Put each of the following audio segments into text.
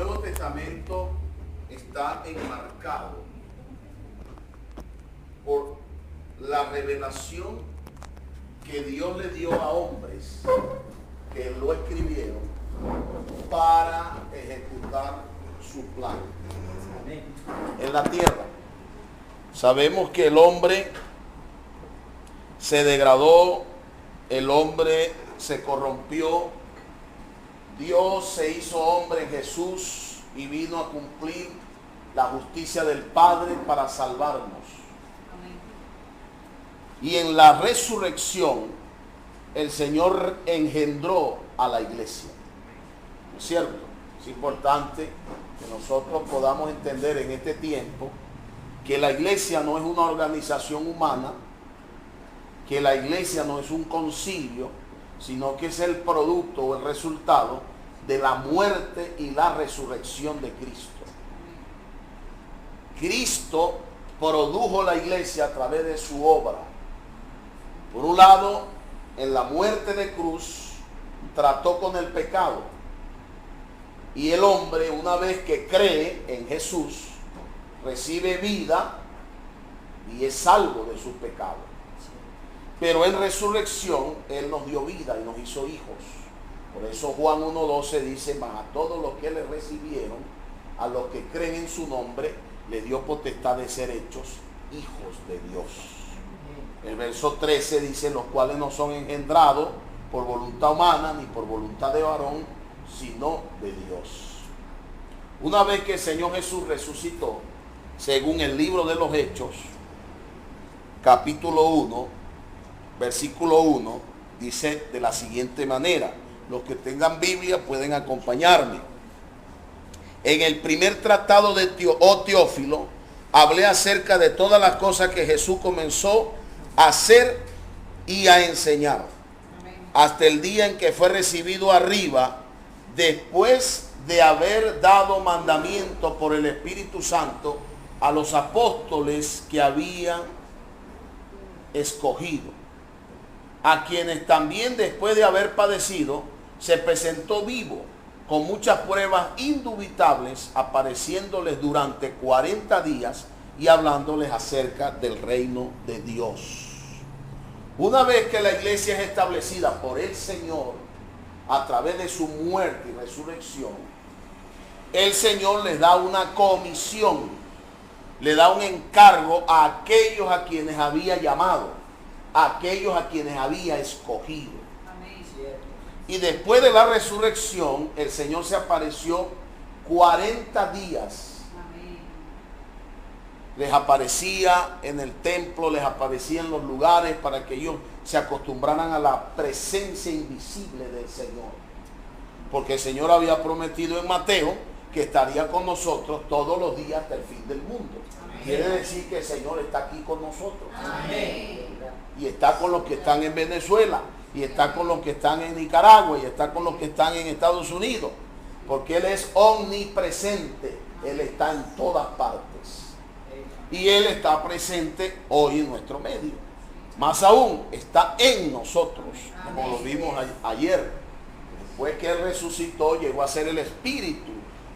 El Nuevo Testamento está enmarcado por la revelación que Dios le dio a hombres que lo escribieron para ejecutar su plan en la tierra. Sabemos que el hombre se degradó, el hombre se corrompió, Dios se hizo hombre en Jesús y vino a cumplir la justicia del Padre para salvarnos. Y en la resurrección el Señor engendró a la iglesia. ¿No es cierto? Es importante que nosotros podamos entender en este tiempo que la iglesia no es una organización humana, que la iglesia no es un concilio, sino que es el producto o el resultado de la muerte y la resurrección de Cristo. Cristo produjo la iglesia a través de su obra. Por un lado, en la muerte de cruz, trató con el pecado. Y el hombre, una vez que cree en Jesús, recibe vida y es salvo de sus pecados. Pero en resurrección, Él nos dio vida y nos hizo hijos. Por eso Juan 1:12 dice, mas a todos los que le recibieron, a los que creen en su nombre, le dio potestad de ser hechos hijos de Dios. El verso 13 dice, los cuales no son engendrados por voluntad humana ni por voluntad de varón, sino de Dios. Una vez que el Señor Jesús resucitó, según el libro de los Hechos, capítulo 1, versículo 1, dice de la siguiente manera. Los que tengan Biblia pueden acompañarme. En el primer tratado de Teófilo, hablé acerca de todas las cosas que Jesús comenzó a hacer y a enseñar, hasta el día en que fue recibido arriba, después de haber dado mandamiento por el Espíritu Santo a los apóstoles que habían escogido, a quienes también después de haber padecido, se presentó vivo, con muchas pruebas indubitables, apareciéndoles durante 40 días y hablándoles acerca del reino de Dios. Una vez que la iglesia es establecida por el Señor, a través de su muerte y resurrección, el Señor les da una comisión, le da un encargo a aquellos a quienes había llamado, a aquellos a quienes había escogido. Y después de la resurrección, el Señor se apareció 40 días. Les aparecía en el templo, les aparecía en los lugares para que ellos se acostumbraran a la presencia invisible del Señor. Porque el Señor había prometido en Mateo que estaría con nosotros todos los días hasta el fin del mundo. Amén. Quiere decir que el Señor está aquí con nosotros. Amén. Y está con los que están en Venezuela, y está con los que están en Nicaragua, y está con los que están en Estados Unidos. Porque Él es omnipresente. Él está en todas partes. Y Él está presente hoy en nuestro medio. Más aún, está en nosotros, como lo vimos ayer. Después que Él resucitó, llegó a ser el Espíritu.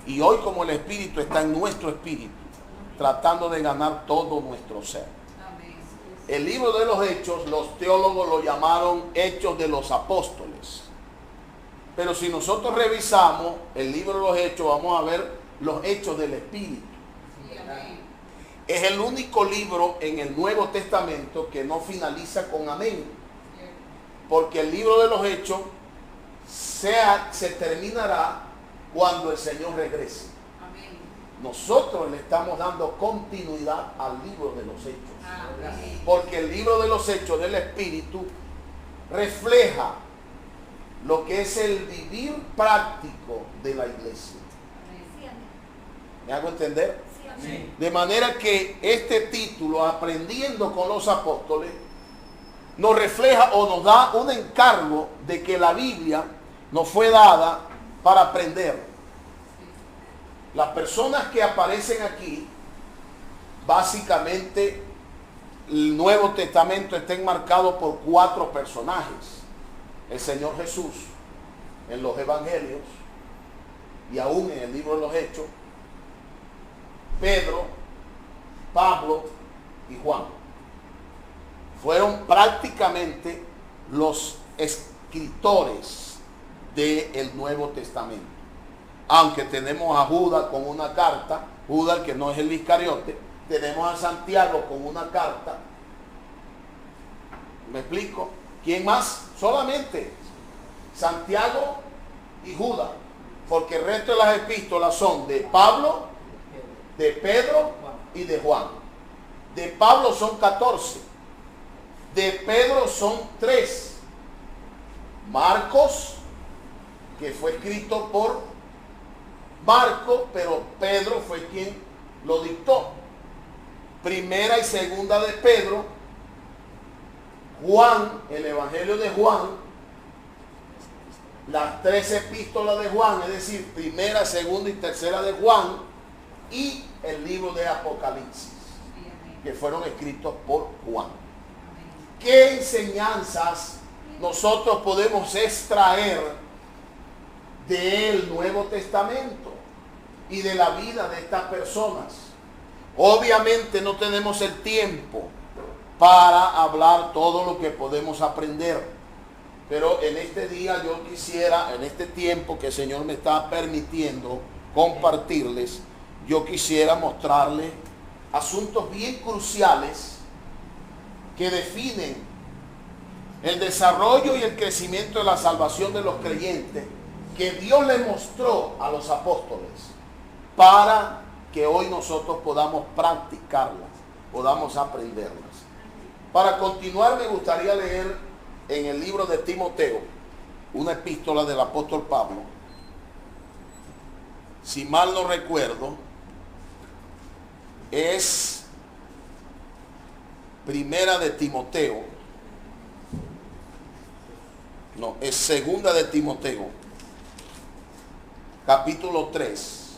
Y hoy, como el Espíritu está en nuestro espíritu, tratando de ganar todo nuestro ser. El libro de los Hechos, los teólogos lo llamaron Hechos de los Apóstoles. Pero si nosotros revisamos el libro de los Hechos, vamos a ver los Hechos del Espíritu. Es el único libro en el Nuevo Testamento que no finaliza con amén. Porque el libro de los Hechos se terminará cuando el Señor regrese. Amén. Nosotros le estamos dando continuidad al libro de los Hechos. Amén. Porque el libro de los Hechos del Espíritu refleja lo que es el vivir práctico de la iglesia. ¿Me hago entender? Sí. De manera que este título, Aprendiendo con los Apóstoles, nos refleja o nos da un encargo de que la Biblia nos fue dada para aprender. Las personas que aparecen aquí, básicamente el Nuevo Testamento está enmarcado por 4 personajes. El Señor Jesús en los Evangelios, y aún en el libro de los Hechos, Pedro, Pablo y Juan fueron prácticamente los escritores del Nuevo Testamento. Aunque tenemos a Judas con una carta, Judas que no es el Iscariote, tenemos a Santiago con una carta. ¿Me explico? ¿Quién más? Solamente Santiago y Judas, porque el resto de las epístolas son de Pablo, de Pedro y de Juan. De Pablo son 14, de Pedro son 3. Marcos, que fue escrito por Marco, pero Pedro fue quien lo dictó. Primera y segunda de Pedro. Juan, el Evangelio de Juan, las 3 epístolas de Juan, es decir, primera, segunda y tercera de Juan, y el libro de Apocalipsis, que fueron escritos por Juan. ¿Qué enseñanzas nosotros podemos extraer del Nuevo Testamento y de la vida de estas personas? Obviamente no tenemos el tiempo para hablar todo lo que podemos aprender, pero en este día yo quisiera, en este tiempo que el Señor me está permitiendo compartirles, yo quisiera mostrarles asuntos bien cruciales que definen el desarrollo y el crecimiento de la salvación de los creyentes, que Dios le mostró a los apóstoles para que hoy nosotros podamos practicarlas, podamos aprenderlas. Para continuar, me gustaría leer en el libro de Timoteo una epístola del apóstol Pablo. Si mal no recuerdo, es primera de Timoteo. No, es segunda de Timoteo, capítulo 3,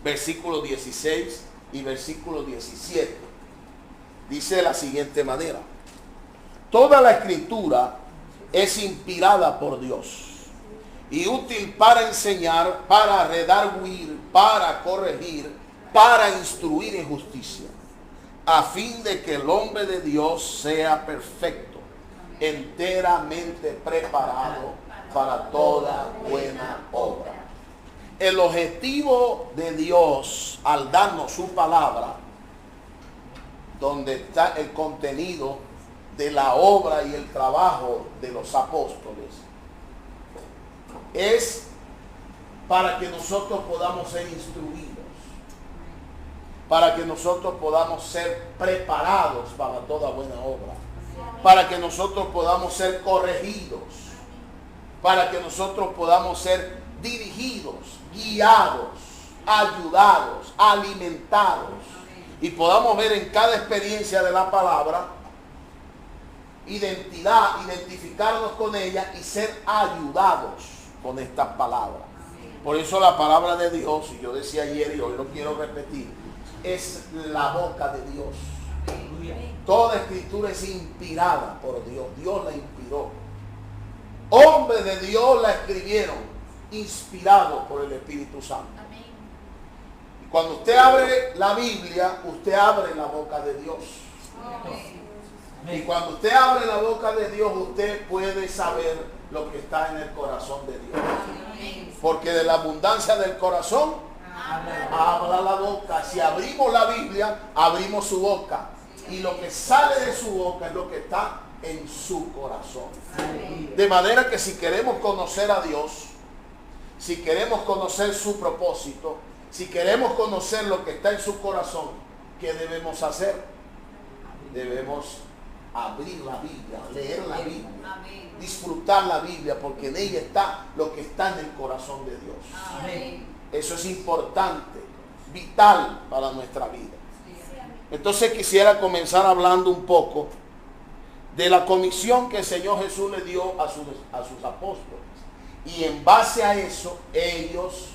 versículo 16 y versículo 17. Dice de la siguiente manera: toda la escritura es inspirada por Dios y útil para enseñar, para redarguir, para corregir, para instruir en justicia, a fin de que el hombre de Dios sea perfecto, enteramente preparado para toda buena obra. El objetivo de Dios al darnos su palabra, donde está el contenido de la obra y el trabajo de los apóstoles, es para que nosotros podamos ser instruidos, para que nosotros podamos ser preparados para toda buena obra, para que nosotros podamos ser corregidos, para que nosotros podamos ser dirigidos, guiados, ayudados, alimentados, y podamos ver en cada experiencia de la palabra identificarnos con ella y ser ayudados con estas palabras. Por eso la palabra de Dios, y yo decía ayer y hoy lo quiero repetir, es la boca de Dios. Toda escritura es inspirada por Dios. Dios la inspiró. Hombres de Dios la escribieron, inspirados por el Espíritu Santo. Y cuando usted abre la Biblia, usted abre la boca de Dios. Y cuando usted abre la boca de Dios, usted puede saber lo que está en el corazón de Dios. Porque de la abundancia del corazón habla la boca. Si abrimos la Biblia, abrimos su boca. Y lo que sale de su boca es lo que está en su corazón. De manera que si queremos conocer a Dios, si queremos conocer su propósito, si queremos conocer lo que está en su corazón, ¿qué debemos hacer? Debemos abrir la Biblia, leer la Biblia, disfrutar la Biblia, porque en ella está lo que está en el corazón de Dios. Eso es importante, vital para nuestra vida. Entonces quisiera comenzar hablando un poco de la comisión que el Señor Jesús le dio a sus apóstoles. Y en base a eso, ellos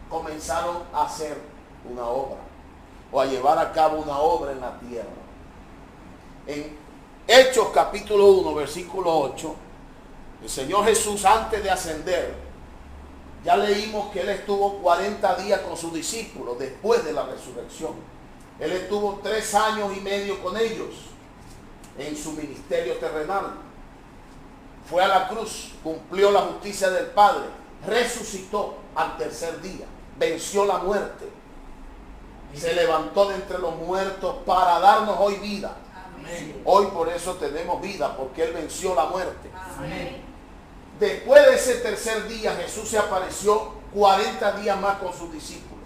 comenzaron a hacer una obra, o a llevar a cabo una obra en la tierra. En Hechos capítulo 1, versículo 8, el Señor Jesús, antes de ascender, Ya leímos que Él estuvo 40 días con sus discípulos después de la resurrección. Él estuvo 3 años y medio con ellos en su ministerio terrenal. Fue a la cruz, cumplió la justicia del Padre, resucitó al tercer día, venció la muerte, se levantó de entre los muertos para darnos hoy vida. Amén. Hoy por eso tenemos vida, porque Él venció la muerte. Amén. Después de ese tercer día, Jesús se apareció 40 días más con sus discípulos,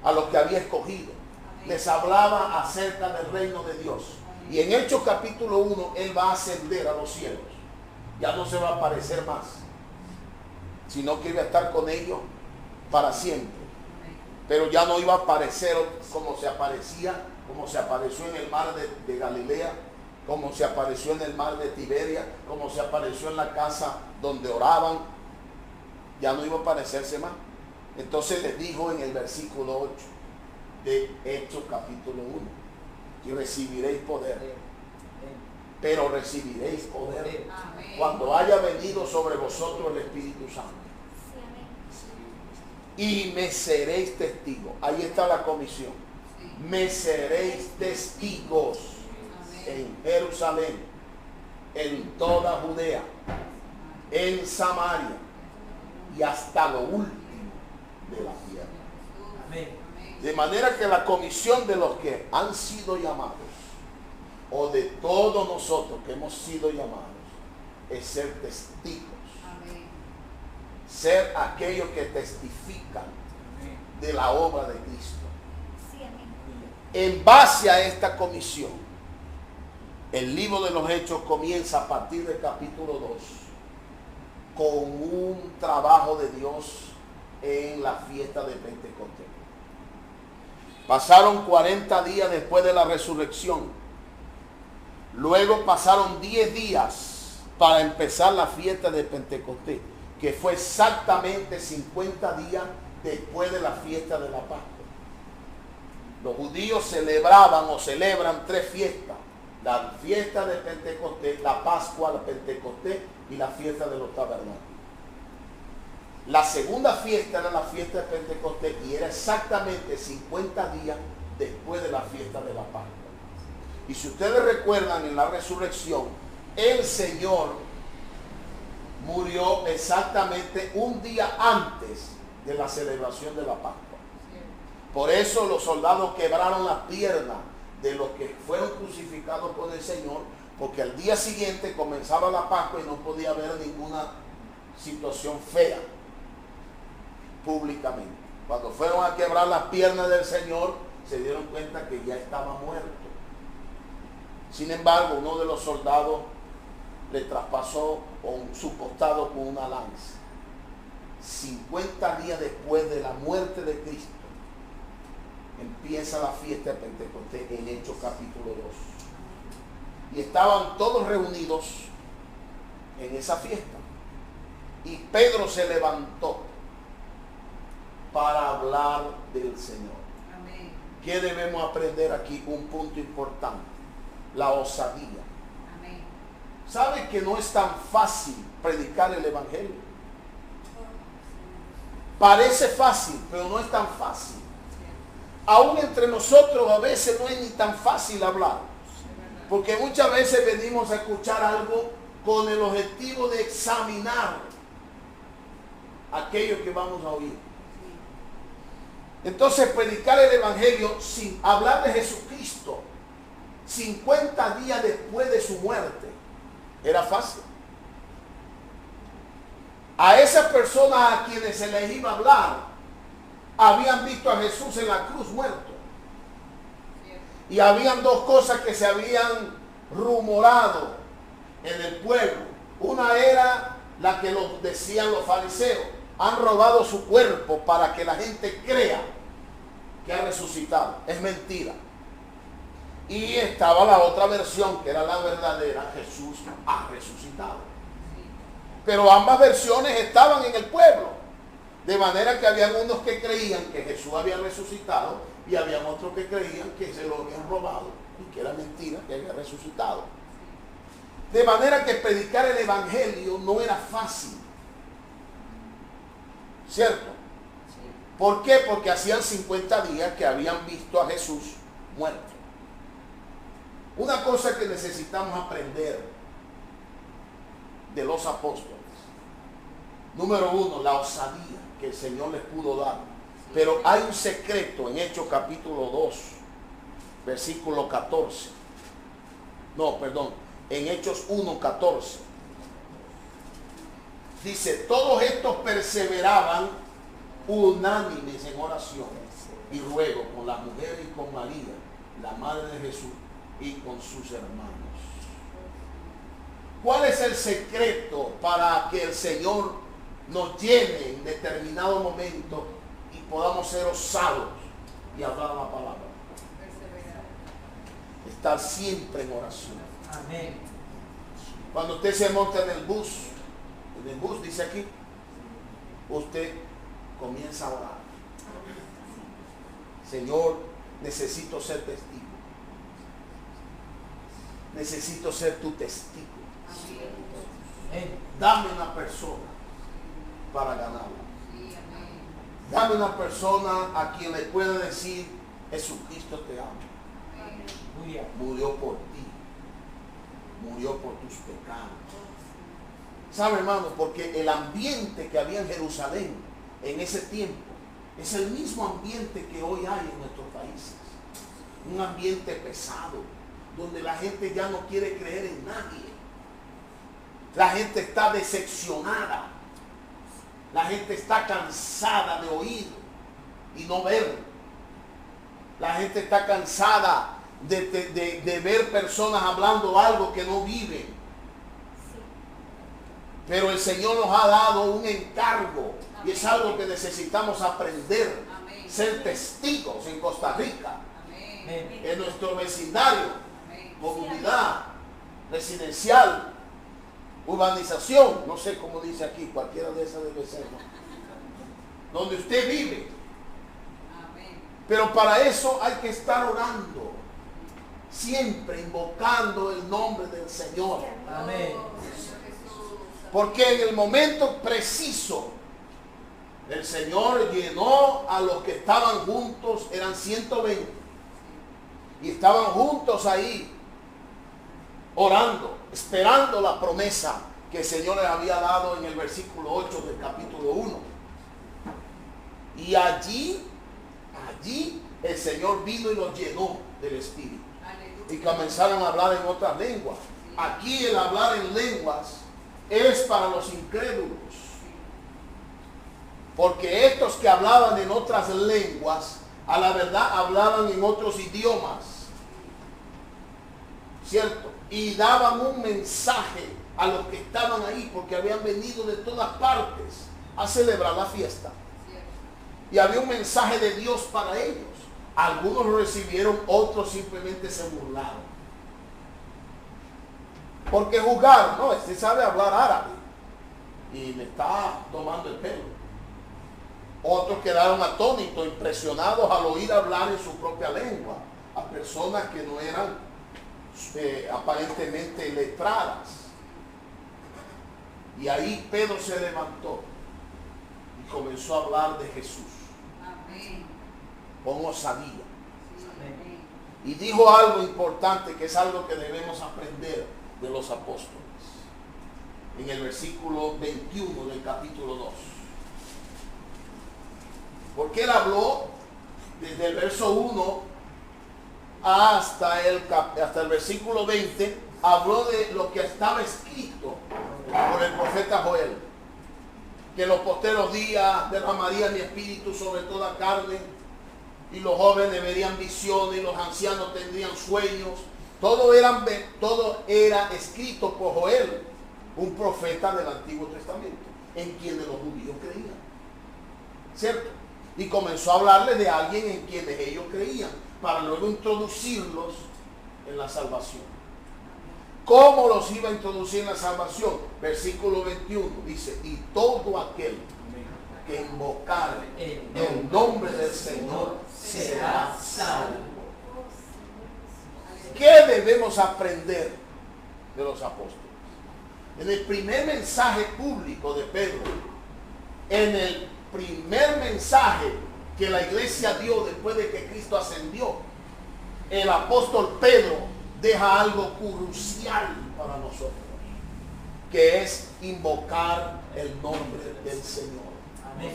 a los que había escogido. Amén. Les hablaba acerca del reino de Dios. Amén. Y en Hechos capítulo 1, Él va a ascender a los cielos. Ya no se va a aparecer más, sino que iba a estar con ellos para siempre. Pero ya no iba a aparecer como se aparecía, como se apareció en el mar de Galilea, como se apareció en el mar de Tiberia, como se apareció en la casa donde oraban. Ya no iba a aparecerse más. Entonces les dijo en el versículo 8 de Hechos capítulo 1, y recibiréis poder, pero recibiréis poder cuando haya venido sobre vosotros el Espíritu Santo. Y me seréis testigos. Ahí está la comisión. Me seréis testigos en Jerusalén, en toda Judea, en Samaria y hasta lo último de la tierra. De manera que la comisión de los que han sido llamados, o de todos nosotros que hemos sido llamados, es ser testigos. Ser aquellos que testifican de la obra de Cristo. En base a esta comisión, el libro de los Hechos comienza a partir del capítulo 2 con un trabajo de Dios en la fiesta de Pentecostés. Pasaron 40 días después de la resurrección. Luego pasaron 10 días para empezar la fiesta de Pentecostés, que fue exactamente 50 días después de la fiesta de la Pascua. Los judíos celebraban o celebran 3 fiestas: la fiesta de Pentecostés, la Pascua, la Pentecostés y la fiesta de los tabernáculos. La segunda fiesta era la fiesta de Pentecostés y era exactamente 50 días después de la fiesta de la Pascua. Y si ustedes recuerdan, en la resurrección, el Señor murió exactamente un día antes de la celebración de la Pascua. Por eso los soldados quebraron las piernas de los que fueron crucificados con el Señor, porque al día siguiente comenzaba la Pascua y no podía haber ninguna situación fea públicamente. Cuando fueron a quebrar las piernas del Señor, se dieron cuenta que ya estaba muerto. Sin embargo, uno de los soldados le traspasó su costado con una lanza. 50 días después de la muerte de Cristo, empieza la fiesta de Pentecostés en Hechos capítulo 2. Y estaban todos reunidos en esa fiesta. Y Pedro se levantó para hablar del Señor. Amén. ¿Qué debemos aprender aquí? Un punto importante: la osadía. Amén. ¿Sabe que no es tan fácil predicar el Evangelio? Parece fácil, pero no es tan fácil. Aún entre nosotros a veces no es ni tan fácil hablar, porque muchas veces venimos a escuchar algo con el objetivo de examinar aquello que vamos a oír. Entonces, predicar el Evangelio sin hablar de Jesucristo 50 días después de su muerte era fácil. A esas personas a quienes se les iba a hablar habían visto a Jesús en la cruz muerto. Y habían 2 cosas que se habían rumorado en el pueblo. Una era la que lo decían los fariseos: han robado su cuerpo para que la gente crea que ha resucitado. Es mentira. Y estaba la otra versión, que era la verdadera: Jesús ha resucitado. Pero ambas versiones estaban en el pueblo, de manera que habían unos que creían que Jesús había resucitado y habían otros que creían que se lo habían robado y que era mentira que había resucitado. De manera que predicar el Evangelio no era fácil. ¿Cierto? ¿Por qué? Porque hacían 50 días que habían visto a Jesús muerto. Una cosa que necesitamos aprender de los apóstoles. Número uno, la osadía que el Señor les pudo dar. Pero hay un secreto en Hechos capítulo 2, versículo 14. No, perdón, en Hechos 1, 14. Dice, todos estos perseveraban unánimes en oración y ruego con las mujeres y con María, la madre de Jesús, y con sus hermanos. ¿Cuál es el secreto para que el Señor nos llene en determinado momento y podamos ser osados y hablar la palabra? Estar siempre en oración. Amén. Cuando usted se monta en el bus dice aquí, usted comienza a orar. Señor, necesito ser testigo. Necesito ser tu testigo. Dame una persona para ganarla. Dame una persona a quien le pueda decir, Jesucristo te ama. Murió por ti. Murió por tus pecados. ¿Sabe, hermano? Porque el ambiente que había en Jerusalén en ese tiempo es el mismo ambiente que hoy hay en nuestros países. Un ambiente pesado, donde la gente ya no quiere creer en nadie. La gente está decepcionada. La gente está cansada de oír y no ver. La gente está cansada de ver personas hablando algo que no viven. Pero el Señor nos ha dado un encargo. Y es algo que necesitamos aprender. Ser testigos en Costa Rica. En nuestro vecindario. Comunidad. Residencial. Urbanización. No sé cómo dice aquí. Cualquiera de esas debe ser. Donde usted vive. Pero para eso hay que estar orando. Siempre invocando el nombre del Señor. Amén. Porque en el momento preciso el Señor llenó a los que estaban juntos, eran 120, y estaban juntos ahí orando, esperando la promesa que el Señor les había dado en el versículo 8 del capítulo 1. Y allí el Señor vino y los llenó del Espíritu. Y comenzaron a hablar en otras lenguas. Aquí el hablar en lenguas es para los incrédulos. Porque estos que hablaban en otras lenguas, a la verdad hablaban en otros idiomas. ¿Cierto? Y daban un mensaje a los que estaban ahí, porque habían venido de todas partes a celebrar la fiesta. Y había un mensaje de Dios para ellos. Algunos lo recibieron, otros simplemente se burlaron. Porque juzgaron, no, este sabe hablar árabe y le está tomando el pelo. Otros quedaron atónitos, impresionados al oír hablar en su propia lengua a personas que no eran aparentemente letradas. Y ahí Pedro se levantó y comenzó a hablar de Jesús. Con osadía. Y dijo algo importante, que es algo que debemos aprender de los apóstoles. En el versículo 21 del capítulo 2. Porque él habló desde el verso 1 hasta el versículo 20, habló de lo que estaba escrito por el profeta Joel, que en los posteros días derramaría mi espíritu sobre toda carne, y los jóvenes verían visiones, y los ancianos tendrían sueños. Todo era escrito por Joel, un profeta del Antiguo Testamento, en quienes los judíos creían. ¿Cierto? Y comenzó a hablarles de alguien en quienes ellos creían, para luego introducirlos en la salvación. ¿Cómo los iba a introducir en la salvación? Versículo 21 dice, y todo aquel que invocar el nombre del Señor será salvo. ¿Qué debemos aprender de los apóstoles? En el primer mensaje público de Pedro, en el primer mensaje que la iglesia dio después de que Cristo ascendió, el apóstol Pedro deja algo crucial para nosotros, que es invocar el nombre del Señor. Amén.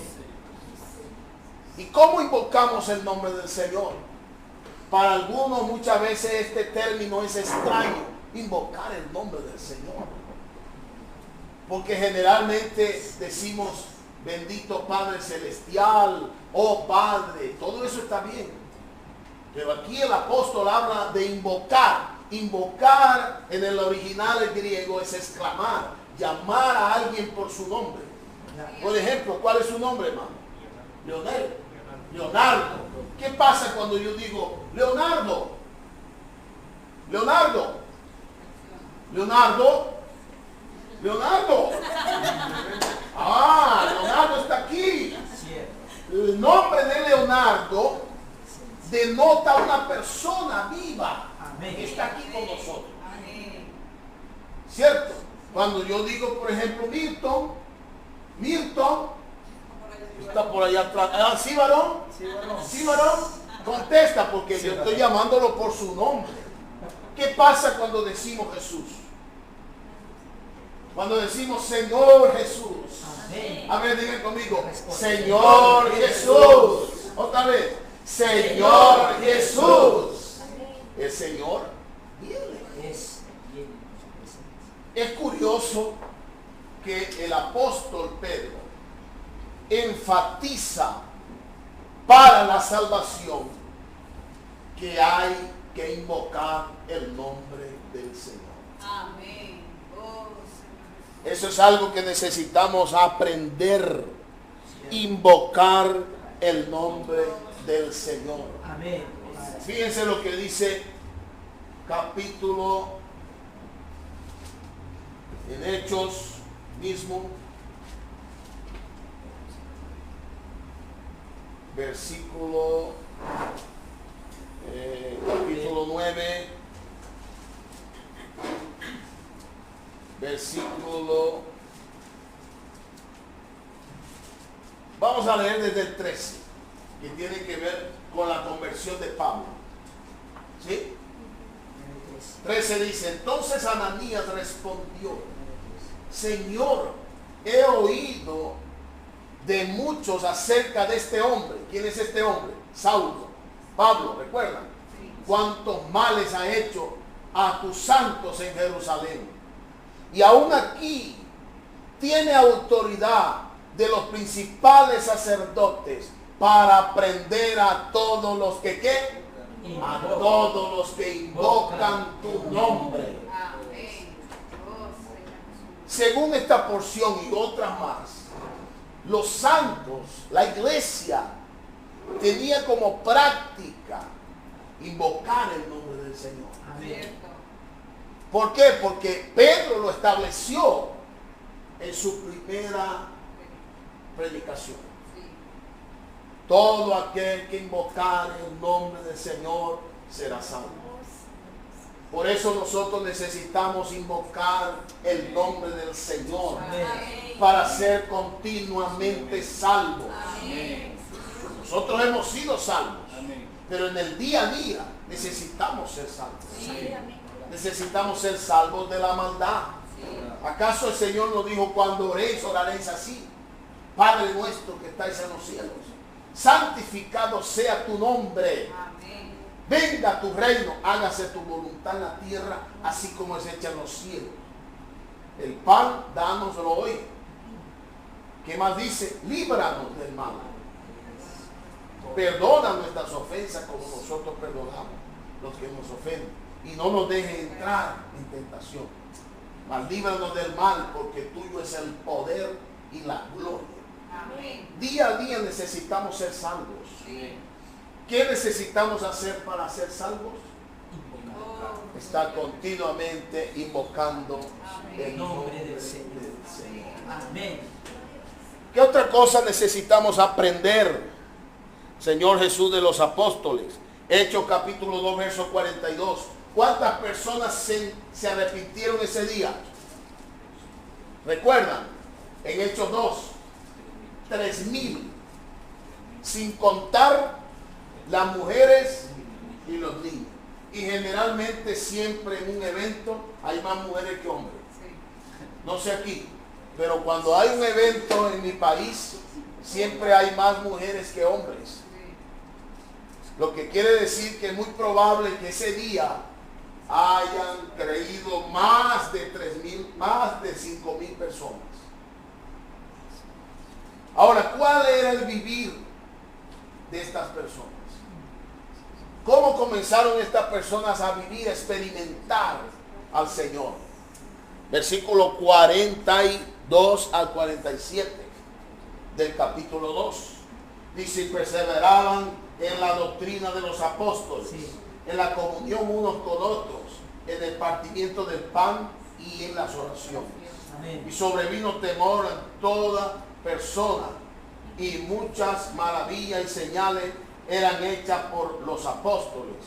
¿Y cómo invocamos el nombre del Señor? Para algunos muchas veces este término es extraño, invocar el nombre del Señor. Porque generalmente decimos, bendito Padre Celestial, oh Padre, todo eso está bien. Pero aquí el apóstol habla de invocar. Invocar en el original griego es exclamar, llamar a alguien por su nombre. Por ejemplo, ¿cuál es su nombre, hermano? Leonardo. ¿Qué pasa cuando yo digo Leonardo? Leonardo. Ah, Leonardo está aquí. El nombre de Leonardo denota una persona viva que está aquí con nosotros. ¿Cierto? Cuando yo digo, por ejemplo, Milton, está por allá atrás. Ah, ¿sí, varón? Sí, varón. Contesta, porque yo estoy llamándolo por su nombre. ¿Qué pasa cuando decimos Jesús? Cuando decimos Señor Jesús. A ver, digan conmigo, Señor Jesús. Otra vez, Señor Jesús. El Señor viene. Es curioso que el apóstol Pedro enfatiza para la salvación que hay que invocar el nombre del Señor. Amén. Oh, Señor. Eso es algo que necesitamos aprender. Invocar el nombre del Señor. Amén. Fíjense lo que dice capítulo en Hechos mismo, versículo capítulo 9, versículo, vamos a leer desde el 13, que tiene que ver con la conversión de Pablo. ¿Sí? 13 dice, entonces Ananías respondió, Señor, he oído de muchos acerca de este hombre. ¿Quién es este hombre? Saulo. Pablo, ¿recuerdan? Cuántos males ha hecho a tus santos en Jerusalén. Y aún aquí tiene autoridad de los principales sacerdotes para prender a todos los que ¿qué? A todos los que invocan tu nombre. Amén. Oh, Señor. Según esta porción y otras más, los santos, la iglesia, tenía como práctica invocar el nombre del Señor. Cierto. ¿Por qué? Porque Pedro lo estableció en su primera predicación. Sí. Todo aquel que invocar el nombre del Señor será salvo. Por eso nosotros necesitamos invocar el nombre del Señor Amén. para ser continuamente salvos. Amén. Nosotros hemos sido salvos, pero en el día a día necesitamos ser salvos. Sí. Necesitamos ser salvos de la maldad. Sí. ¿Acaso el Señor nos dijo, cuando oréis, oraréis así? Padre nuestro que estáis en los cielos, santificado sea tu nombre. Amén. Venga tu reino, hágase tu voluntad en la tierra, así como es hecha en los cielos. El pan, dánoslo hoy. ¿Qué más dice? Líbranos del mal. Perdona nuestras ofensas como nosotros perdonamos los que nos ofenden. Y no nos dejes entrar en tentación. Mas líbranos del mal, porque tuyo es el poder y la gloria. Amén. Día a día necesitamos ser salvos. Sí. ¿Qué necesitamos hacer para ser salvos? Oh, Está continuamente invocando Amén. el nombre del Señor. Señor. Amén. ¿Qué otra cosa necesitamos aprender? Señor Jesús de los apóstoles. Hechos capítulo 2, verso 42. ¿Cuántas personas se arrepintieron ese día? ¿Recuerdan? En Hechos 2. 3,000, sin contar las mujeres y los niños. Y generalmente siempre en un evento hay más mujeres que hombres. No sé aquí, pero cuando hay un evento en mi país, siempre hay más mujeres que hombres. Lo que quiere decir que es muy probable que ese día hayan creído más de 3,000, más de 5,000 personas. Ahora, ¿cuál era el vivir de estas personas? ¿Cómo comenzaron estas personas a vivir, a experimentar al Señor? Versículo 42 al 47 del capítulo 2. Dice: y perseveraban en la doctrina de los apóstoles, en la comunión unos con otros, en el partimiento del pan y en las oraciones. Amén. Y sobrevino temor en toda persona, y muchas maravillas y señales eran hechas por los apóstoles.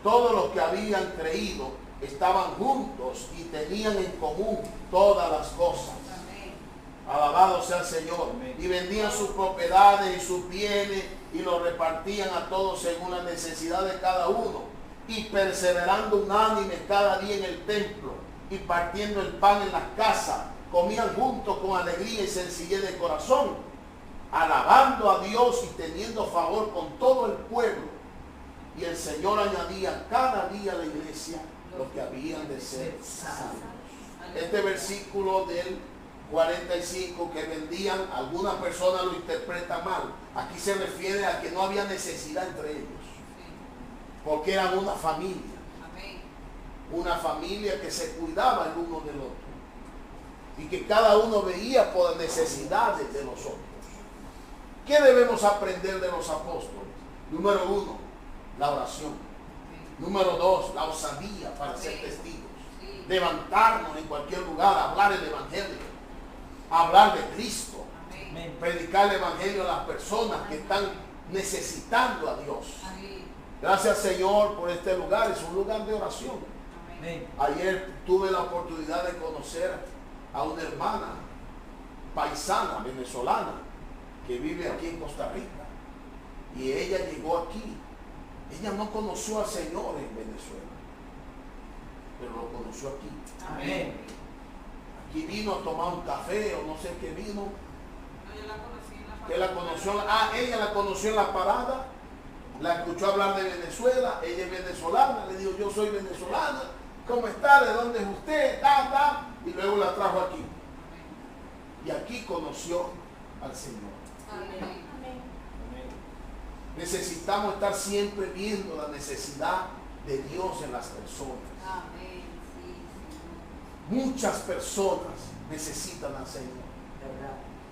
Todos los que habían creído estaban juntos y tenían en común todas las cosas. Amén. Alabado sea el Señor. Amén. Y vendían sus propiedades y sus bienes y los repartían a todos según la necesidad de cada uno. Y perseverando unánimes cada día en el templo y partiendo el pan en las casas, comían juntos con alegría y sencillez de corazón, alabando a Dios y teniendo favor con todo el pueblo. Y el Señor añadía cada día a la iglesia los que habían de ser salvos. Este versículo del 45 que vendían, algunas personas lo interpretan mal. Aquí se refiere a que no había necesidad entre ellos, porque eran una familia. Una familia que se cuidaba el uno del otro y que cada uno veía por las necesidades de los otros. ¿Qué debemos aprender de los apóstoles? Número 1, la oración. Número 2, la osadía para ser testigos. Levantarnos en cualquier lugar, hablar el evangelio, hablar de Cristo, predicar el evangelio a las personas que están necesitando a Dios. Gracias, Señor, por este lugar. Es un lugar de oración. Ayer tuve la oportunidad de conocer a una hermana paisana venezolana que vive aquí en Costa Rica, y ella llegó aquí. Ella no conoció al Señor en Venezuela, pero lo conoció aquí. Amén. Aquí vino a tomar un café o no sé qué vino. Ella la conoció en la parada, la escuchó hablar de Venezuela. Ella es venezolana, le dijo: yo soy venezolana, ¿cómo está? ¿De dónde es usted? Y luego la trajo aquí. Y aquí conoció al Señor. Amén. Necesitamos estar siempre viendo la necesidad de Dios en las personas. Amén. Muchas personas necesitan al Señor.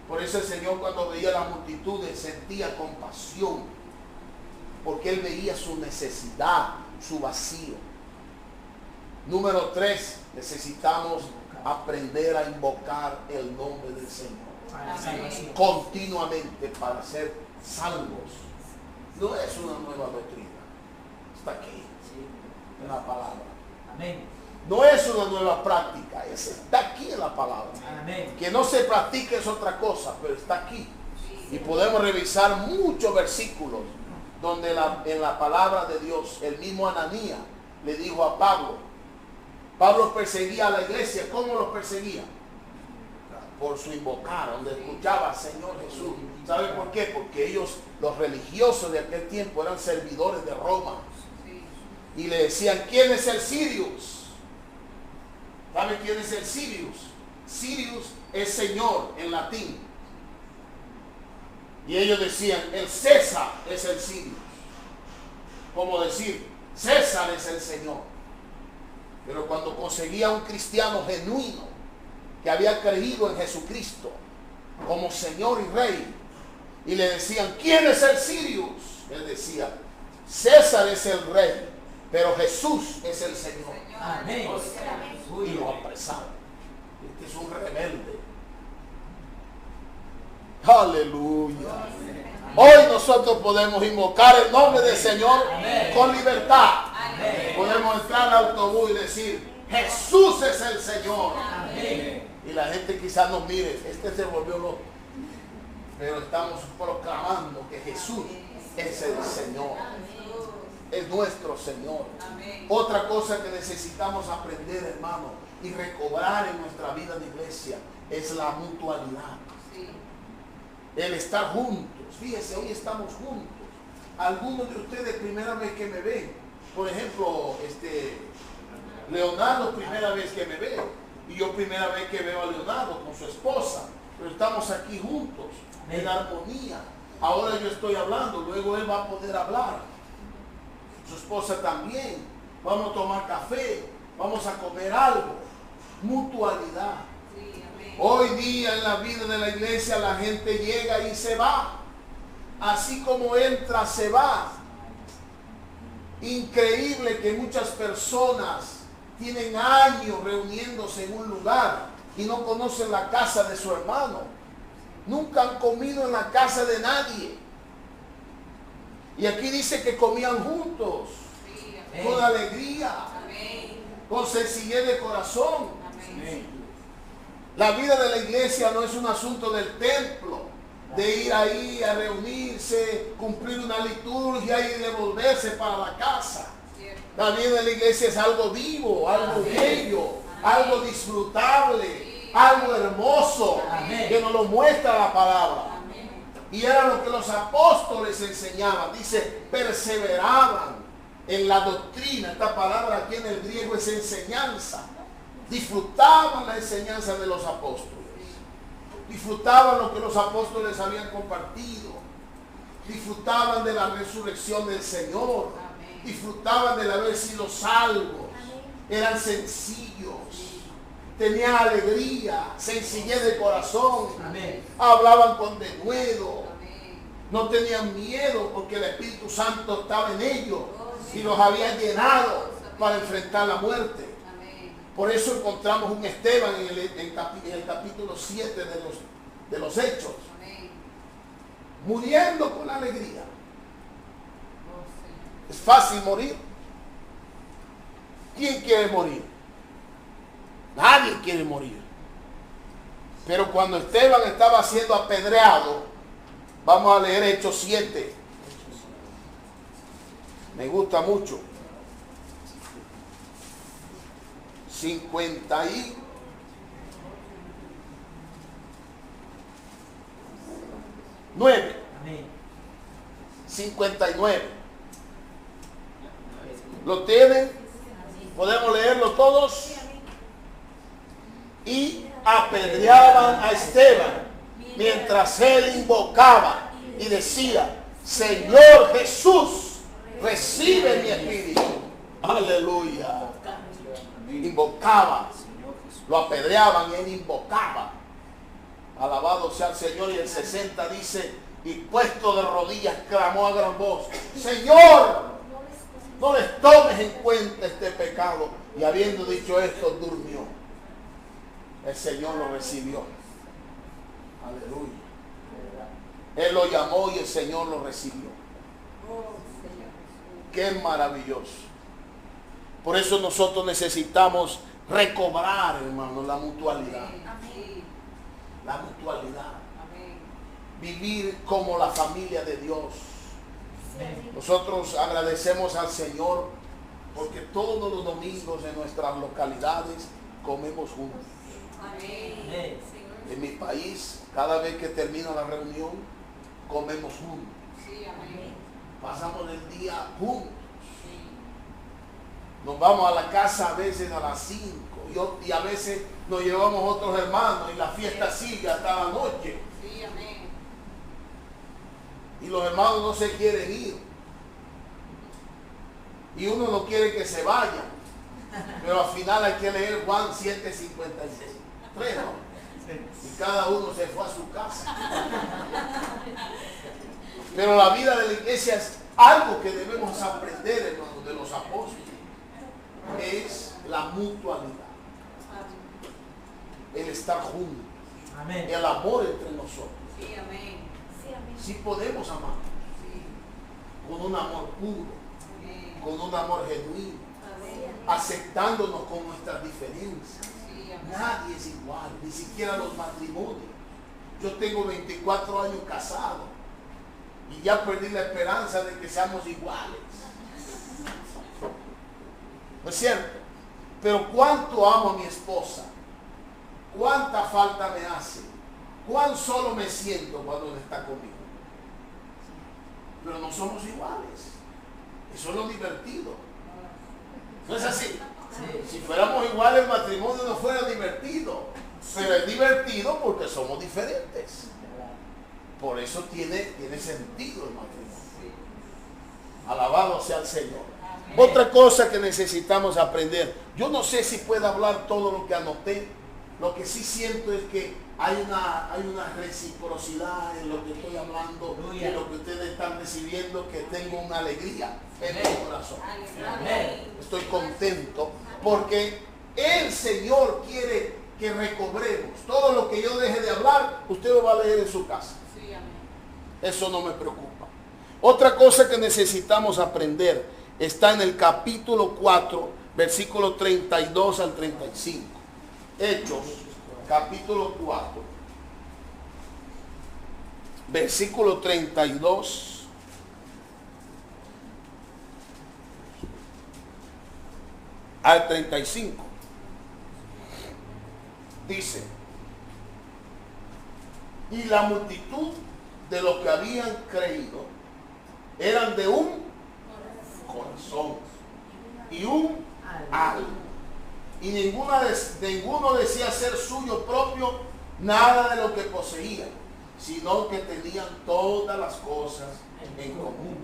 Por eso el Señor, cuando veía las multitudes, sentía compasión, porque Él veía su necesidad, su vacío. Número 3, necesitamos aprender a invocar el nombre del Señor. Amén. Continuamente para ser salvos. No es una nueva doctrina, está aquí en la palabra. Amén. No es una nueva práctica, está aquí en la palabra. Amén. Que no se practique es otra cosa, pero está aquí. Y podemos revisar muchos versículos donde en la palabra de Dios, el mismo Ananías le dijo a Pablo. Pablo perseguía a la iglesia. ¿Cómo los perseguía? Por su invocar, donde escuchaba: Señor Jesús. ¿Sabe por qué? Porque ellos, los religiosos de aquel tiempo, eran servidores de Roma. Y le decían: ¿quién es el Sirius? ¿Sabe quién es el Sirius? Sirius es Señor en latín. Y ellos decían: el César es el Sirius. Como decir: César es el Señor. Pero cuando conseguía un cristiano genuino que había creído en Jesucristo como Señor y Rey, y le decían: ¿quién es el Sirius? Él decía: César es el Rey, pero Jesús es el Señor. Amén. Y lo apresaron. Este es un rebelde. Aleluya. Hoy nosotros podemos invocar el nombre del Señor. Amén. Con libertad. Amén. Podemos entrar al autobús y decir: Jesús es el Señor. Amén. Y la gente quizás nos mire: este se volvió loco. pero estamos proclamando que Jesús es el Señor, es nuestro Señor. Otra cosa que necesitamos aprender, hermano, y recobrar en nuestra vida de iglesia es la mutualidad. El estar juntos. Fíjese, hoy estamos juntos. Algunos de ustedes, primera vez que me ven, por ejemplo, Leonardo, primera vez que me ve, y yo primera vez que veo a Leonardo con su esposa, pero estamos aquí juntos, en armonía. Ahora yo estoy hablando, luego él va a poder hablar, su esposa también. Vamos a tomar café, vamos a comer algo. Mutualidad. Hoy día en la vida de la iglesia la gente llega y se va. Así como entra, se va. Increíble que muchas personas tienen años reuniéndose en un lugar y no conocen la casa de su hermano. Nunca han comido en la casa de nadie. Y aquí dice que comían juntos, con alegría, con sencillez de corazón. La vida de la iglesia no es un asunto del templo, de ir ahí a reunirse, cumplir una liturgia y devolverse para la casa. La vida de la iglesia es algo vivo, algo bello, algo disfrutable, algo hermoso, que nos lo muestra la palabra. Y era lo que los apóstoles enseñaban. Dice, perseveraban en la doctrina. Esta palabra aquí en el griego es enseñanza. Disfrutaban la enseñanza de los apóstoles. Disfrutaban lo que los apóstoles habían compartido. Disfrutaban de la resurrección del Señor. Disfrutaban del haber sido salvos. Eran sencillos. Tenían alegría, sencillez de corazón. Hablaban con denuedo. No tenían miedo porque el Espíritu Santo estaba en ellos y los había llenado para enfrentar la muerte. Por eso encontramos un Esteban en el capítulo 7 de los Hechos, muriendo con alegría. ¿Es fácil morir? ¿Quién quiere morir? Nadie quiere morir. Pero cuando Esteban estaba siendo apedreado, vamos a leer Hechos 7. Me gusta mucho. 59. ¿Lo tienen? ¿Podemos leerlo todos? Y apedreaban a Esteban mientras él invocaba y decía, Señor Jesús, recibe mi espíritu. Aleluya. Invocaba, lo apedreaban y él invocaba. Alabado sea el Señor. Y el 60 dice, y puesto de rodillas clamó a gran voz, Señor, no les tomes en cuenta este pecado. Y habiendo dicho esto, durmió. El Señor lo recibió. Aleluya. Él lo llamó y el Señor lo recibió. Qué maravilloso. Por eso nosotros necesitamos recobrar, hermano, la mutualidad. La mutualidad. Vivir como la familia de Dios. Nosotros agradecemos al Señor porque todos los domingos en nuestras localidades comemos juntos. En mi país, cada vez que termina la reunión, comemos juntos. Pasamos el día juntos. Nos vamos a la casa a veces a las 5 y a veces nos llevamos otros hermanos y la fiesta sigue hasta la noche. Y los hermanos no se quieren ir. Y uno no quiere que se vayan. Pero al final hay que leer Juan 7:56. Y cada uno se fue a su casa. Pero la vida de la iglesia es algo que debemos aprender, hermanos, de los apóstoles. Es la mutualidad. El estar juntos. Amén. El amor entre nosotros. Sí, amén. Sí podemos amar. Sí. Con un amor puro. Amén. Con un amor genuino. Amén. Aceptándonos con nuestras diferencias. Sí, nadie es igual, ni siquiera los matrimonios. Yo tengo 24 años casado y ya perdí la esperanza de que seamos iguales. ¿No es cierto? Pero cuánto amo a mi esposa, cuánta falta me hace, cuán solo me siento cuando ella está conmigo. Pero no somos iguales. Eso es lo divertido. ¿No es así? Sí. Si fuéramos iguales, el matrimonio no fuera divertido. Pero es divertido porque somos diferentes. Por eso tiene sentido el matrimonio. Alabado sea el Señor. Otra cosa que necesitamos aprender. Yo no sé si puedo hablar todo lo que anoté. Lo que sí siento es que hay una reciprocidad en lo que estoy hablando, en lo que ustedes están recibiendo, que tengo una alegría en mi corazón. Estoy contento porque el Señor quiere que recobremos. Todo lo que yo deje de hablar, usted lo va a leer en su casa. Eso no me preocupa. Otra cosa que necesitamos aprender está en el capítulo 4, versículo 32 al 35. Hechos, capítulo 4, versículo 32 al 35. Dice: y la multitud de los que habían creído eran de un corazón y un alma. Y ninguno decía ser suyo propio nada de lo que poseían, sino que tenían todas las cosas en común.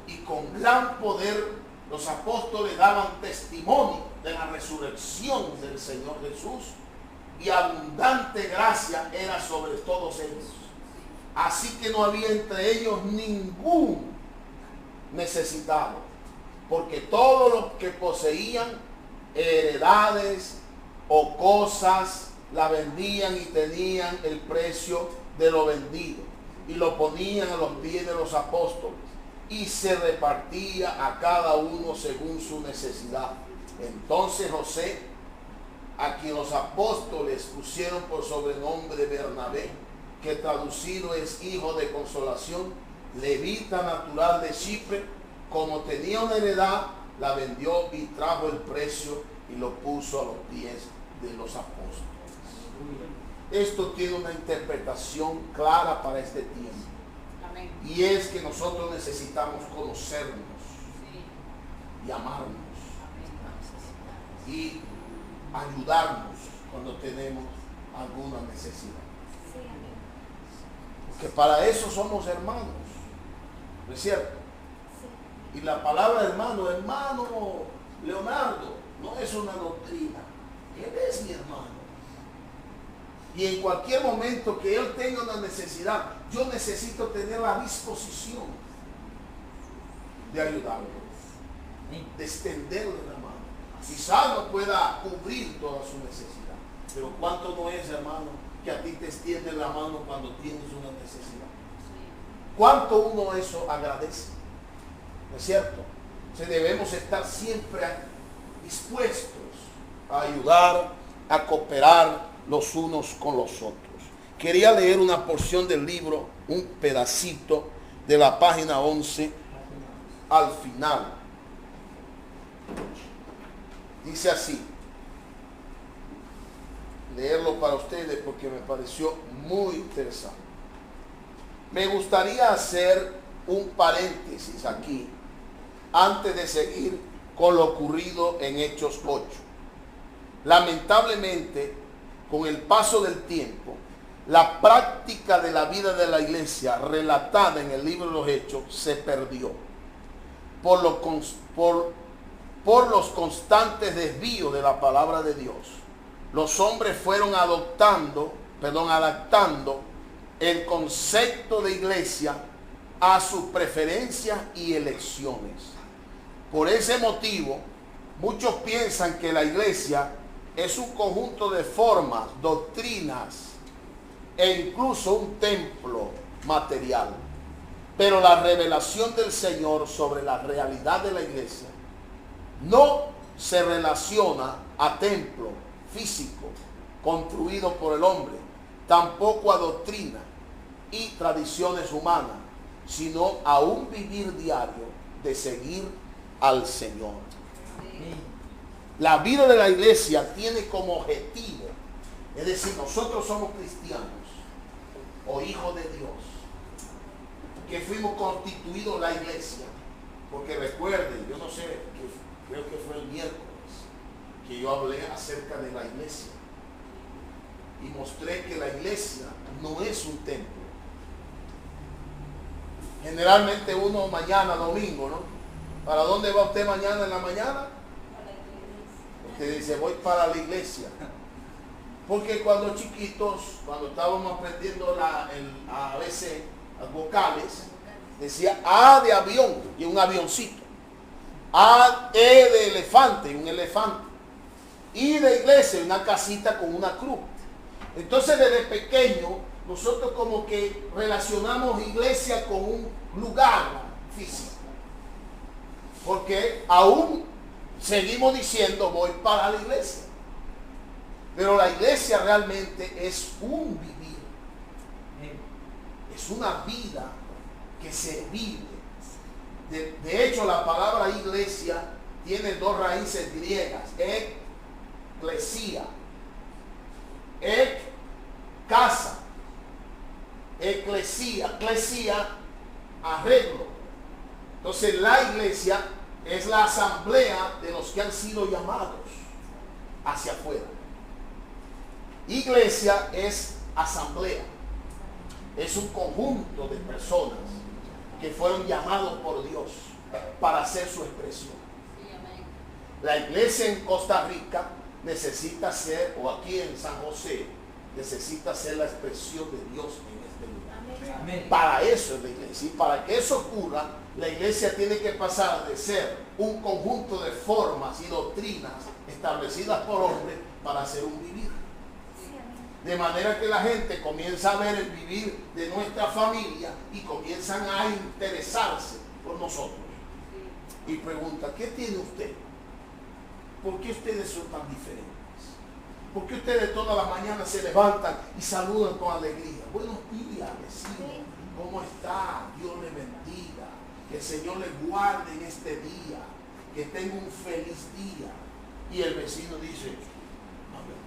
Y con gran poder los apóstoles daban testimonio de la resurrección del Señor Jesús, y abundante gracia era sobre todos ellos. Así que no había entre ellos ningún necesitado, porque todos los que poseían heredades o cosas la vendían y tenían el precio de lo vendido y lo ponían a los pies de los apóstoles, y se repartía a cada uno según su necesidad. Entonces José, a quien los apóstoles pusieron por sobrenombre Bernabé, que traducido es hijo de consolación, levita natural de Chipre, como tenía una heredad, la vendió y trajo el precio y lo puso a los pies de los apóstoles. Esto tiene una interpretación clara para este tiempo. Amén. Y es que nosotros necesitamos conocernos y amarnos y ayudarnos cuando tenemos alguna necesidad. Porque para eso somos hermanos. ¿No es cierto? Y la palabra hermano Leonardo, no es una doctrina. Él es mi hermano. Y en cualquier momento que él tenga una necesidad, yo necesito tener la disposición de ayudarlo, de extenderle la mano. Quizás no pueda cubrir toda su necesidad, pero ¿cuánto no es, hermano, que a ti te extienden la mano cuando tienes una necesidad? ¿Cuánto uno eso agradece? ¿No es cierto? Debemos estar siempre dispuestos a ayudar, a cooperar los unos con los otros. Quería leer una porción del libro, un pedacito de la página 11 al final. Dice así, leerlo para ustedes porque me pareció muy interesante. Me gustaría hacer un paréntesis aquí antes de seguir con lo ocurrido en Hechos 8. Lamentablemente, con el paso del tiempo, la práctica de la vida de la iglesia relatada en el libro de los Hechos se perdió por los constantes desvíos de la palabra de Dios. Los hombres fueron adaptando el concepto de iglesia a sus preferencias y elecciones. Por ese motivo, muchos piensan que la iglesia es un conjunto de formas, doctrinas e incluso un templo material. Pero la revelación del Señor sobre la realidad de la iglesia no se relaciona a templo físico construido por el hombre, tampoco a doctrina y tradiciones humanas, sino a un vivir diario de seguir al Señor. La vida de la iglesia tiene como objetivo, es decir, nosotros somos cristianos o hijos de Dios, que fuimos constituidos la iglesia, porque recuerden, yo no sé, creo que fue el miércoles que yo hablé acerca de la iglesia y mostré que la iglesia no es un templo. Generalmente uno mañana, domingo, ¿no? ¿Para dónde va usted mañana en la mañana? Usted dice, voy para la iglesia. Porque cuando chiquitos, cuando estábamos aprendiendo a veces las vocales, decía A de avión y un avioncito. E de elefante y un elefante. I de iglesia y una casita con una cruz. Entonces desde pequeño nosotros como que relacionamos iglesia con un lugar físico. Porque aún seguimos diciendo voy para la iglesia. Pero la iglesia realmente es un vivir. Es una vida que se vive. De hecho, la palabra iglesia tiene dos raíces griegas. Eclesia. Casa. Eclesia. Eclesia, arreglo. Entonces la iglesia es la asamblea de los que han sido llamados hacia afuera. Iglesia es asamblea. Es un conjunto de personas que fueron llamados por Dios para hacer su expresión. La iglesia en Costa Rica necesita ser, o aquí en San José, necesita ser la expresión de Dios en este lugar. Amén. Para eso es la iglesia. Y para que eso ocurra, la iglesia tiene que pasar de ser un conjunto de formas y doctrinas establecidas por hombres para hacer un vivir. De manera que la gente comienza a ver el vivir de nuestra familia y comienzan a interesarse por nosotros. Y pregunta, ¿qué tiene usted? ¿Por qué ustedes son tan diferentes? ¿Por qué ustedes todas las mañanas se levantan y saludan con alegría? Buenos días, vecino. ¿Cómo está? Dios le bendiga. Que el Señor le guarde en este día. Que tenga un feliz día. Y el vecino dice,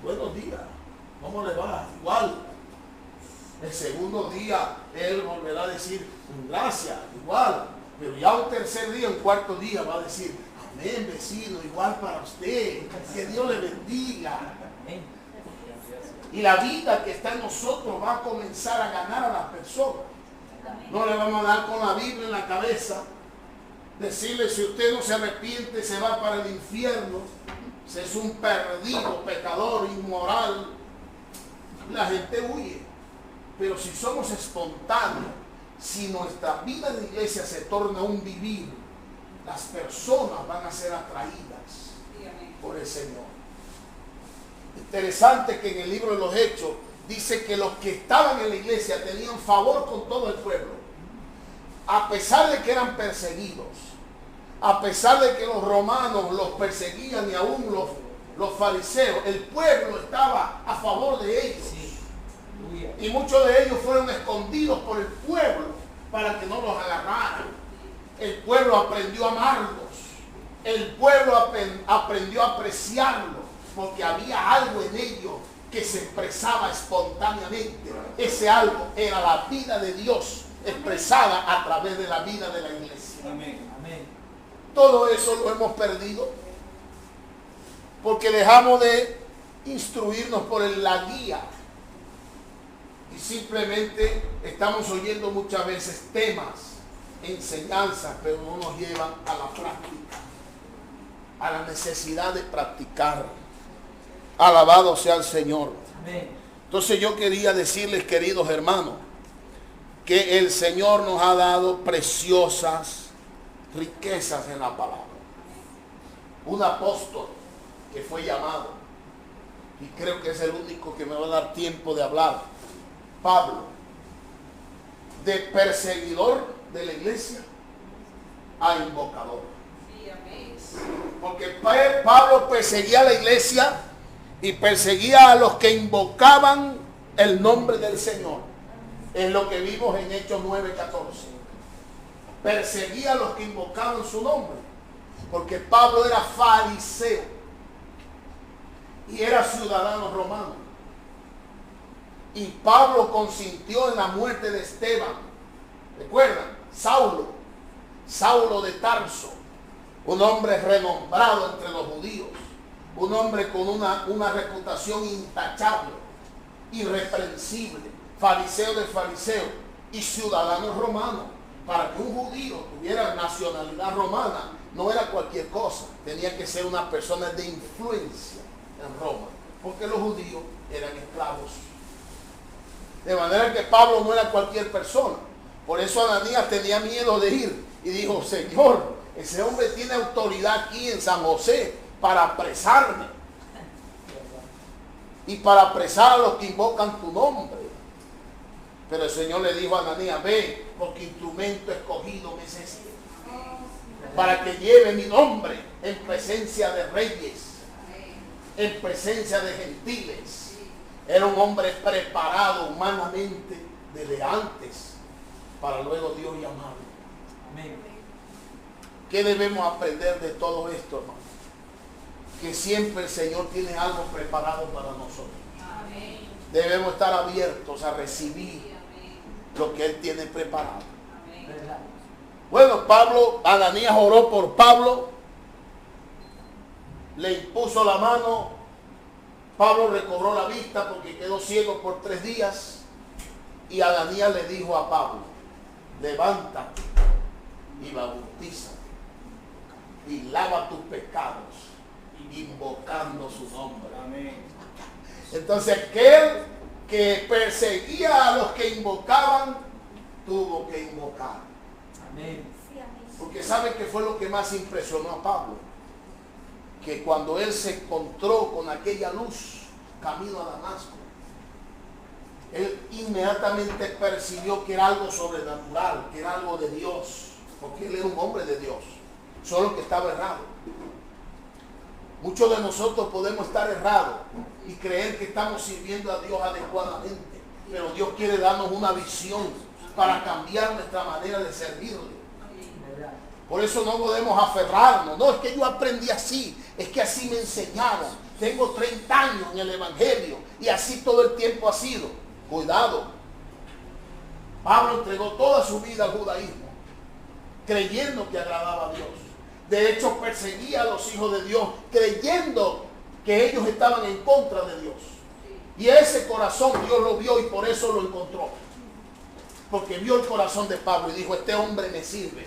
buenos días. ¿Cómo le va? Igual. El segundo día él volverá a decir gracias, igual. Pero ya un tercer día, un cuarto día va a decir amén, vecino, igual para usted. Que Dios le bendiga. Y la vida que está en nosotros va a comenzar a ganar a las personas. No le vamos a dar con la Biblia en la cabeza. Decirle si usted no se arrepiente se va para el infierno. Se es un perdido, pecador, inmoral. La gente huye. Pero si somos espontáneos, si nuestra vida de iglesia se torna un vivir, las personas van a ser atraídas por el Señor. Interesante que en el libro de los Hechos dice que los que estaban en la iglesia tenían favor con todo el pueblo. A pesar de que eran perseguidos, a pesar de que los romanos los perseguían y aún los fariseos, el pueblo estaba a favor de ellos. Y muchos de ellos fueron escondidos por el pueblo para que no los agarraran. El pueblo aprendió a amarlos. El pueblo aprendió a apreciarlos porque había algo en ellos que se expresaba espontáneamente. Ese algo era la vida de Dios expresada a través de la vida de la iglesia. Amén. Amén. Todo eso lo hemos perdido porque dejamos de instruirnos por la guía y simplemente estamos oyendo muchas veces temas, enseñanzas, pero no nos llevan a la práctica, a la necesidad de practicar. Alabado sea el Señor. Amén. Entonces yo quería decirles, queridos hermanos, que el Señor nos ha dado preciosas riquezas en la palabra. Un apóstol que fue llamado, y creo que es el único que me va a dar tiempo de hablar, Pablo, de perseguidor de la iglesia a invocador. Porque Pablo perseguía a la iglesia y perseguía a los que invocaban el nombre del Señor. Es lo que vimos en Hechos 9:14. Perseguía a los que invocaban su nombre, porque Pablo era fariseo y era ciudadano romano. Y Pablo consintió en la muerte de Esteban. ¿Recuerdan? Saulo de Tarso, un hombre renombrado entre los judíos, un hombre con una reputación intachable, irreprensible, fariseo de fariseos y ciudadano romano. Para que un judío tuviera nacionalidad romana no era cualquier cosa, tenía que ser una persona de influencia en Roma, porque los judíos eran esclavos. De manera que Pablo no era cualquier persona. Por eso Ananías tenía miedo de ir y dijo: Señor, ese hombre tiene autoridad aquí en San José para apresarme y para apresar a los que invocan tu nombre. Pero el Señor le dijo a Ananías: ve, porque instrumento escogido me es este, para que lleve mi nombre en presencia de reyes, en presencia de gentiles. Era un hombre preparado humanamente desde antes, para luego Dios llamarlo. Amén. ¿Qué debemos aprender de todo esto, hermano? Que siempre el Señor tiene algo preparado para nosotros. Amén. Debemos estar abiertos a recibir lo que Él tiene preparado. ¿Verdad? Bueno, Ananías oró por Pablo, le impuso la mano. Pablo recobró la vista porque quedó ciego por 3 días. Y Ananías le dijo a Pablo: levántate y bautízate y lava tus pecados, invocando su nombre. Amén. Entonces aquel que perseguía a los que invocaban tuvo que invocar. Amén. Porque ¿sabe qué fue lo que más impresionó a Pablo? Que cuando él se encontró con aquella luz camino a Damasco, él inmediatamente percibió que era algo sobrenatural, que era algo de Dios, porque él era un hombre de Dios, solo que estaba errado. Muchos de nosotros podemos estar errados y creer que estamos sirviendo a Dios adecuadamente, pero Dios quiere darnos una visión para cambiar nuestra manera de servirle. ¿Verdad? Por eso no podemos aferrarnos. No, es que yo aprendí así, es que así me enseñaron. Tengo 30 años en el Evangelio y así todo el tiempo ha sido. Cuidado. Pablo entregó toda su vida al judaísmo, creyendo que agradaba a Dios. De hecho, perseguía a los hijos de Dios, creyendo que ellos estaban en contra de Dios. Y ese corazón Dios lo vio y por eso lo encontró. Porque vio el corazón de Pablo y dijo: este hombre me sirve,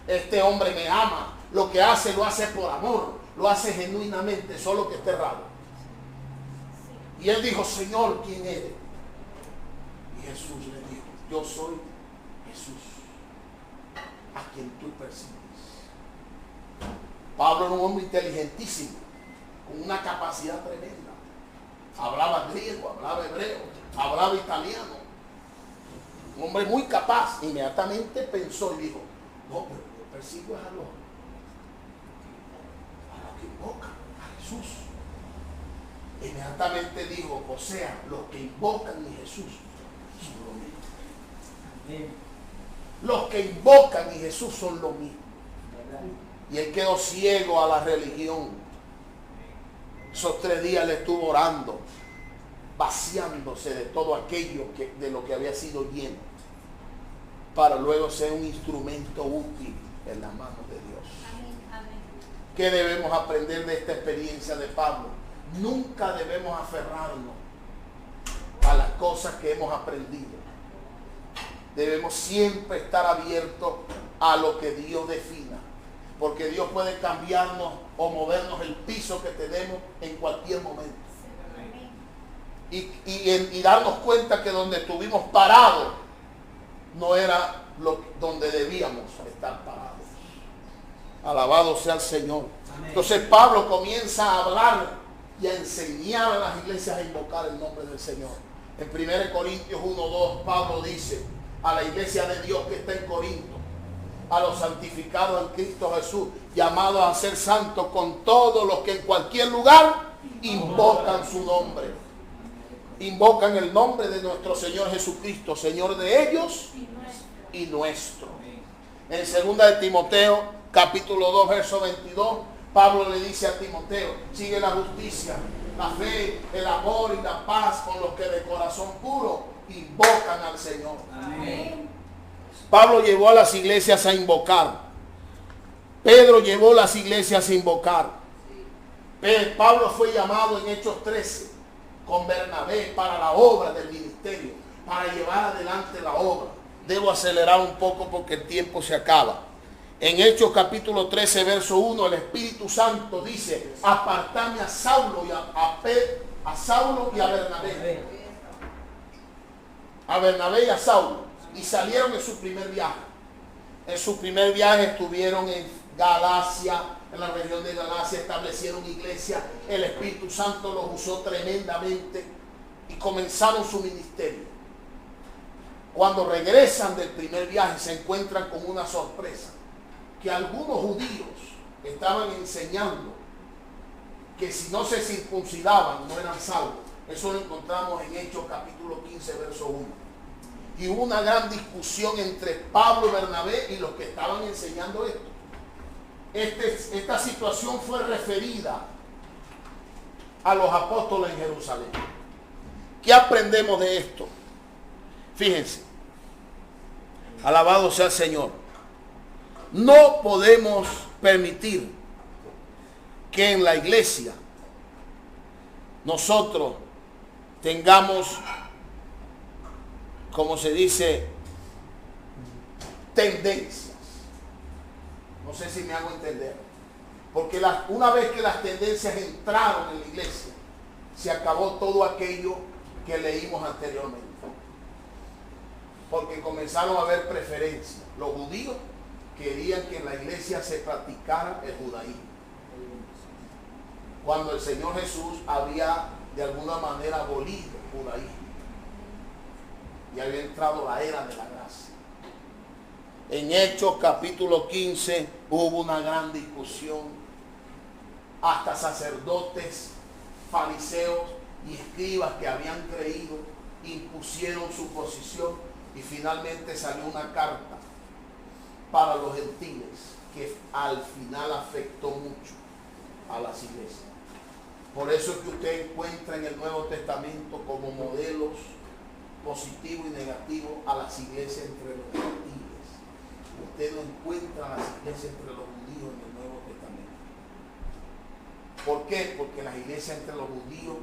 este hombre me ama, lo que hace lo hace por amor, lo hace genuinamente, solo que esté errado. Y él dijo: Señor, ¿quién eres? Y Jesús le dijo: yo soy Jesús, a quien tú persigues. Pablo era un hombre inteligentísimo, con una capacidad tremenda. Hablaba griego, hablaba hebreo, hablaba italiano. Un hombre muy capaz. Inmediatamente pensó y dijo: no, pero yo persigo a los que invocan a Jesús. Inmediatamente dijo: o sea, los que invocan a Jesús son lo mismo. Amén. Los que invocan a Jesús son lo mismo. ¿Verdad? Y él quedó ciego a la religión. Esos 3 días le estuvo orando, vaciándose de todo aquello de lo que había sido lleno, para luego ser un instrumento útil en las manos de Dios. Amén. Amén. ¿Qué debemos aprender de esta experiencia de Pablo? Nunca debemos aferrarnos a las cosas que hemos aprendido. Debemos siempre estar abiertos a lo que Dios defina, porque Dios puede cambiarnos o movernos el piso que tenemos en cualquier momento. Y darnos cuenta que donde estuvimos parados no era donde debíamos estar parados. Alabado sea el Señor. Amén. Entonces Pablo comienza a hablar y a enseñar a las iglesias a invocar el nombre del Señor. En 1 Corintios 1:2 Pablo dice a la iglesia de Dios que está en Corinto, a los santificados en Cristo Jesús, llamados a ser santos con todos los que en cualquier lugar invocan su nombre. invocan el nombre de nuestro Señor Jesucristo, Señor de ellos y nuestro. En 2 de Timoteo, capítulo 2, verso 22, Pablo le dice a Timoteo, sigue la justicia, la fe, el amor y la paz con los que de corazón puro invocan al Señor. Amén. Pablo llevó a las iglesias a invocar. Pedro llevó las iglesias a invocar. Pablo fue llamado en Hechos 13 con Bernabé para la obra del ministerio, para llevar adelante la obra. Debo acelerar un poco porque el tiempo se acaba. En Hechos capítulo 13, verso 1, el Espíritu Santo dice, apartame a Saulo y a Saulo y a Bernabé. A Bernabé y a Saulo. Y salieron en su primer viaje. En su primer viaje estuvieron en Galacia, en la región de Galacia, establecieron iglesia. El Espíritu Santo los usó tremendamente y comenzaron su ministerio. Cuando regresan del primer viaje se encuentran con una sorpresa, que algunos judíos estaban enseñando que si no se circuncidaban no eran salvos. Eso lo encontramos en Hechos capítulo 15, verso 1. Y hubo una gran discusión entre Pablo y Bernabé y los que estaban enseñando esto. Esta situación fue referida a los apóstoles en Jerusalén. ¿Qué aprendemos de esto? Fíjense, alabado sea el Señor. No podemos permitir que en la iglesia nosotros tengamos, como se dice, tendencias. No sé si me hago entender. Porque una vez que las tendencias entraron en la iglesia, se acabó todo aquello que leímos anteriormente. Porque comenzaron a haber preferencias. Los judíos querían que en la iglesia se practicara el judaísmo, cuando el Señor Jesús había de alguna manera abolido el judaísmo y había entrado la era de la gracia. En Hechos capítulo 15 hubo una gran discusión. Hasta sacerdotes, fariseos y escribas que habían creído impusieron su posición y finalmente salió una carta para los gentiles que al final afectó mucho a las iglesias. Por eso es que usted encuentra en el Nuevo Testamento como modelos positivos y negativos a las iglesias entre los gentiles. Usted no encuentra las iglesias entre los judíos en el Nuevo Testamento. ¿Por qué? Porque las iglesias entre los judíos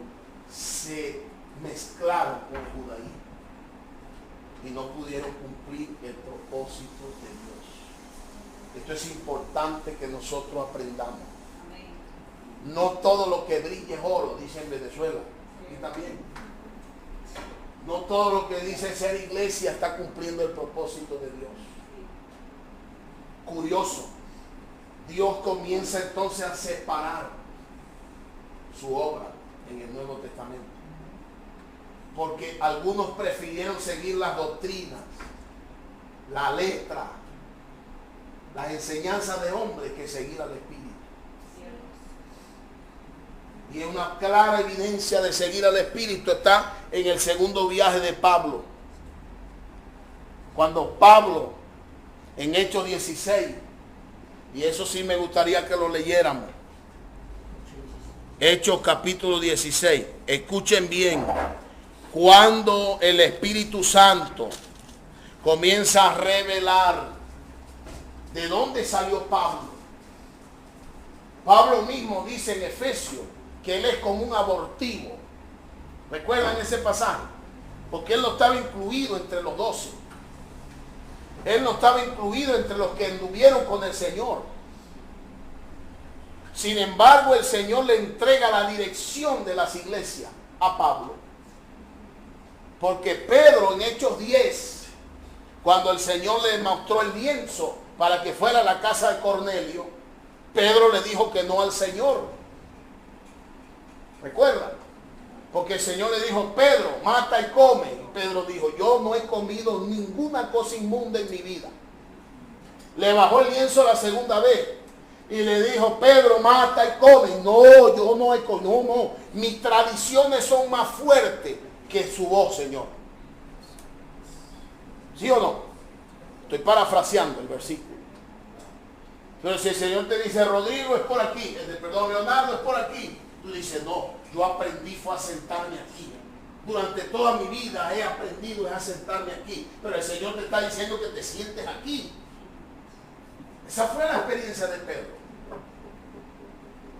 se mezclaron con el judaísmo y no pudieron cumplir el propósito de Dios. Esto es importante que nosotros aprendamos. No todo lo que brilla es oro, dice en Venezuela. Y también. No todo lo que dice ser iglesia está cumpliendo el propósito de Dios. Curioso. Dios comienza entonces a separar su obra en el Nuevo Testamento. Porque algunos prefirieron seguir las doctrinas, la letra, las enseñanzas de hombres que seguir al Espíritu. Y una clara evidencia de seguir al Espíritu está en el segundo viaje de Pablo. Cuando Pablo, en Hechos 16, y eso sí me gustaría que lo leyéramos. Hechos capítulo 16. Escuchen bien. Cuando el Espíritu Santo comienza a revelar de dónde salió Pablo. Pablo mismo dice en Efesios que él es como un abortivo. ¿Recuerdan ese pasaje? Porque él no estaba incluido entre los 12. Él no estaba incluido entre los que anduvieron con el Señor. Sin embargo, el Señor le entrega la dirección de las iglesias a Pablo. Porque Pedro en Hechos 10, cuando el Señor le mostró el lienzo para que fuera a la casa de Cornelio, Pedro le dijo que no al Señor. ¿Recuerdan? Porque el Señor le dijo, Pedro, mata y come. Y Pedro dijo, yo no he comido ninguna cosa inmunda en mi vida. Le bajó el lienzo la segunda vez y le dijo, Pedro, mata y come. No, yo no he comido, no. Mis tradiciones son más fuertes que su voz, Señor. ¿Sí o no? Estoy parafraseando el versículo. Pero si el Señor te dice, Rodrigo es por aquí, perdón, Leonardo es por aquí, tú dices, no, yo aprendí fue a sentarme aquí. Durante toda mi vida he aprendido a sentarme aquí, pero el Señor te está diciendo que te sientes aquí. Esa fue la experiencia de Pedro.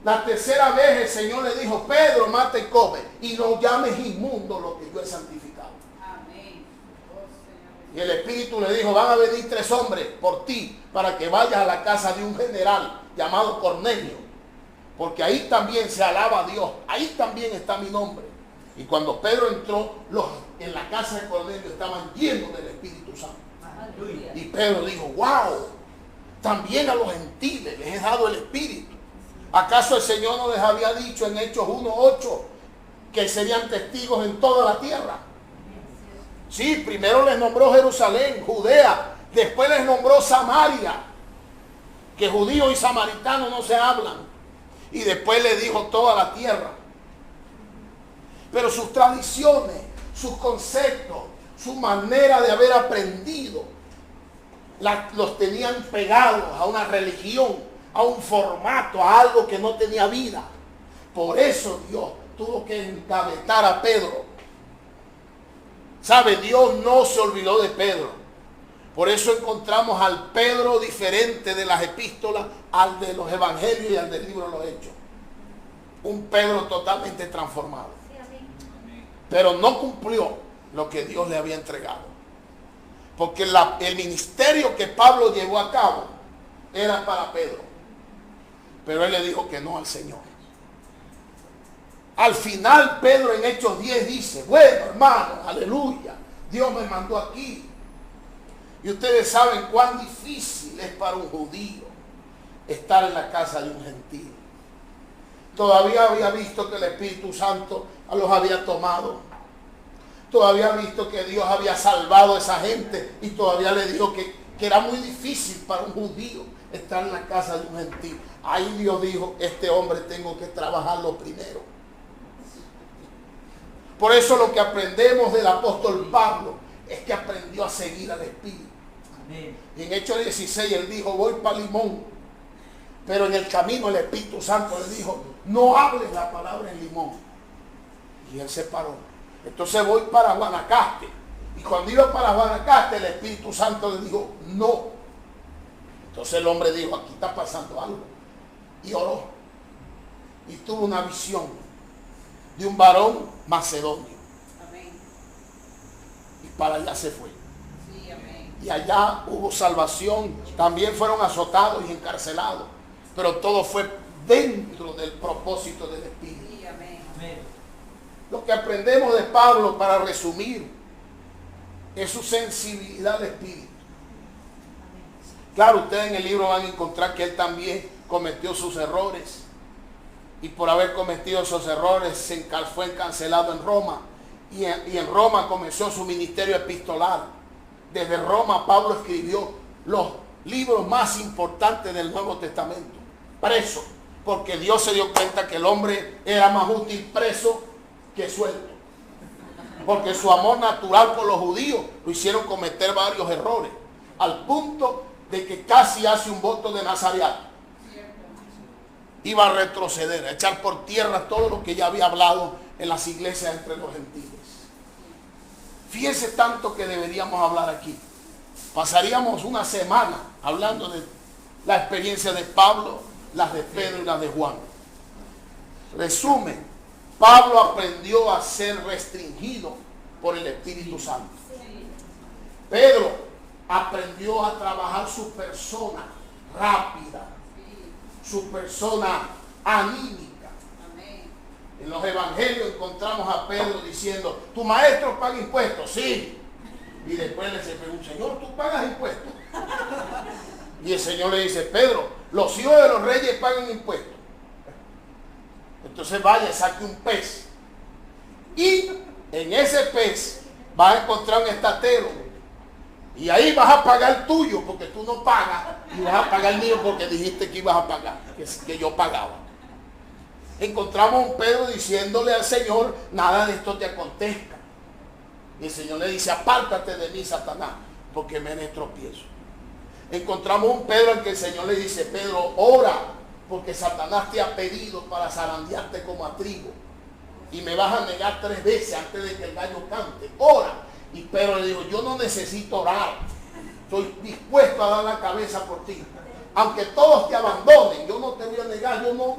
La tercera vez el Señor le dijo, Pedro, mata y come, y no llames inmundo lo que yo he santificado. Amén. Y el Espíritu le dijo, van a venir 3 hombres por ti, para que vayas a la casa de un general llamado Cornelio, porque ahí también se alaba a Dios, ahí también está mi nombre. Y cuando Pedro entró, en la casa de Cornelio estaban llenos del Espíritu Santo. Aleluya. Y Pedro dijo, wow, también a los gentiles les he dado el Espíritu. ¿Acaso el Señor no les había dicho en Hechos 1:8 que serían testigos en toda la tierra? Sí, primero les nombró Jerusalén, Judea, después les nombró Samaria, que judíos y samaritanos no se hablan, y después les dijo toda la tierra. Pero sus tradiciones, sus conceptos, su manera de haber aprendido, los tenían pegados a una religión, a un formato, a algo que no tenía vida. Por eso Dios tuvo que engavetar a Pedro. ¿Sabe? Dios no se olvidó de Pedro. Por eso encontramos al Pedro diferente de las epístolas, al de los evangelios y al del libro de los Hechos. Un Pedro totalmente transformado. Pero no cumplió lo que Dios le había entregado. Porque el ministerio que Pablo llevó a cabo era para Pedro. Pero él le dijo que no al Señor. Al final Pedro en Hechos 10 dice, bueno hermanos, aleluya, Dios me mandó aquí. Y ustedes saben cuán difícil es para un judío estar en la casa de un gentil. Todavía había visto que el Espíritu Santo los había tomado. Todavía había visto que Dios había salvado a esa gente. Y todavía le dijo que era muy difícil para un judío estar en la casa de un gentil. Ahí Dios dijo, este hombre tengo que trabajarlo primero. Por eso lo que aprendemos del apóstol Pablo es que aprendió a seguir al Espíritu. Amén. Y en Hechos 16 él dijo, voy para Limón. Pero en el camino el Espíritu Santo le dijo, no hables la palabra en Limón. Y él se paró. Entonces voy para Guanacaste. Y cuando iba para Guanacaste, el Espíritu Santo le dijo, no. Entonces el hombre dijo, aquí está pasando algo. Y oró. Y tuvo una visión de un varón macedonio. Amén. Y para allá se fue. Sí, amén. Y allá hubo salvación. También fueron azotados y encarcelados. Pero todo fue dentro del propósito del Espíritu. Sí, amén. Amén. Lo que aprendemos de Pablo, para resumir, es su sensibilidad al Espíritu. Claro, ustedes en el libro van a encontrar que él también cometió sus errores. Y por haber cometido esos errores fue encarcelado en Roma. Y en Roma comenzó su ministerio epistolar. Desde Roma Pablo escribió los libros más importantes del Nuevo Testamento. Preso, porque Dios se dio cuenta que el hombre era más útil preso que suelto. Porque su amor natural por los judíos lo hicieron cometer varios errores. Al punto de que casi hace un voto de nazareato. Iba a retroceder, a echar por tierra todo lo que ya había hablado en las iglesias entre los gentiles. Fíjense tanto que deberíamos hablar aquí. Pasaríamos una semana hablando de la experiencia de Pablo, las de Pedro y las de Juan. Resumen, Pablo aprendió a ser restringido por el Espíritu Santo. Pedro aprendió a trabajar su persona rápida, su persona anímica. Amén. En los evangelios encontramos a Pedro diciendo, ¿tu maestro paga impuestos? Sí. Y después le pregunta, Señor, ¿tú pagas impuestos? Y el Señor le dice, Pedro, los hijos de los reyes pagan impuestos. Entonces vaya, saque un pez. Y en ese pez vas a encontrar un estatero. Y ahí vas a pagar el tuyo porque tú no pagas. Y vas a pagar el mío porque dijiste que ibas a pagar, que yo pagaba. Encontramos a un Pedro diciéndole al Señor, nada de esto te acontezca. Y el Señor le dice, apártate de mí, Satanás, porque me eres tropiezo. Encontramos un Pedro al que el Señor le dice, Pedro, ora, porque Satanás te ha pedido para zarandearte como a trigo. Y me vas a negar 3 veces antes de que el gallo cante. Ora. Y Pedro le dijo, yo no necesito orar. Estoy dispuesto a dar la cabeza por ti. Aunque todos te abandonen, yo no te voy a negar, yo no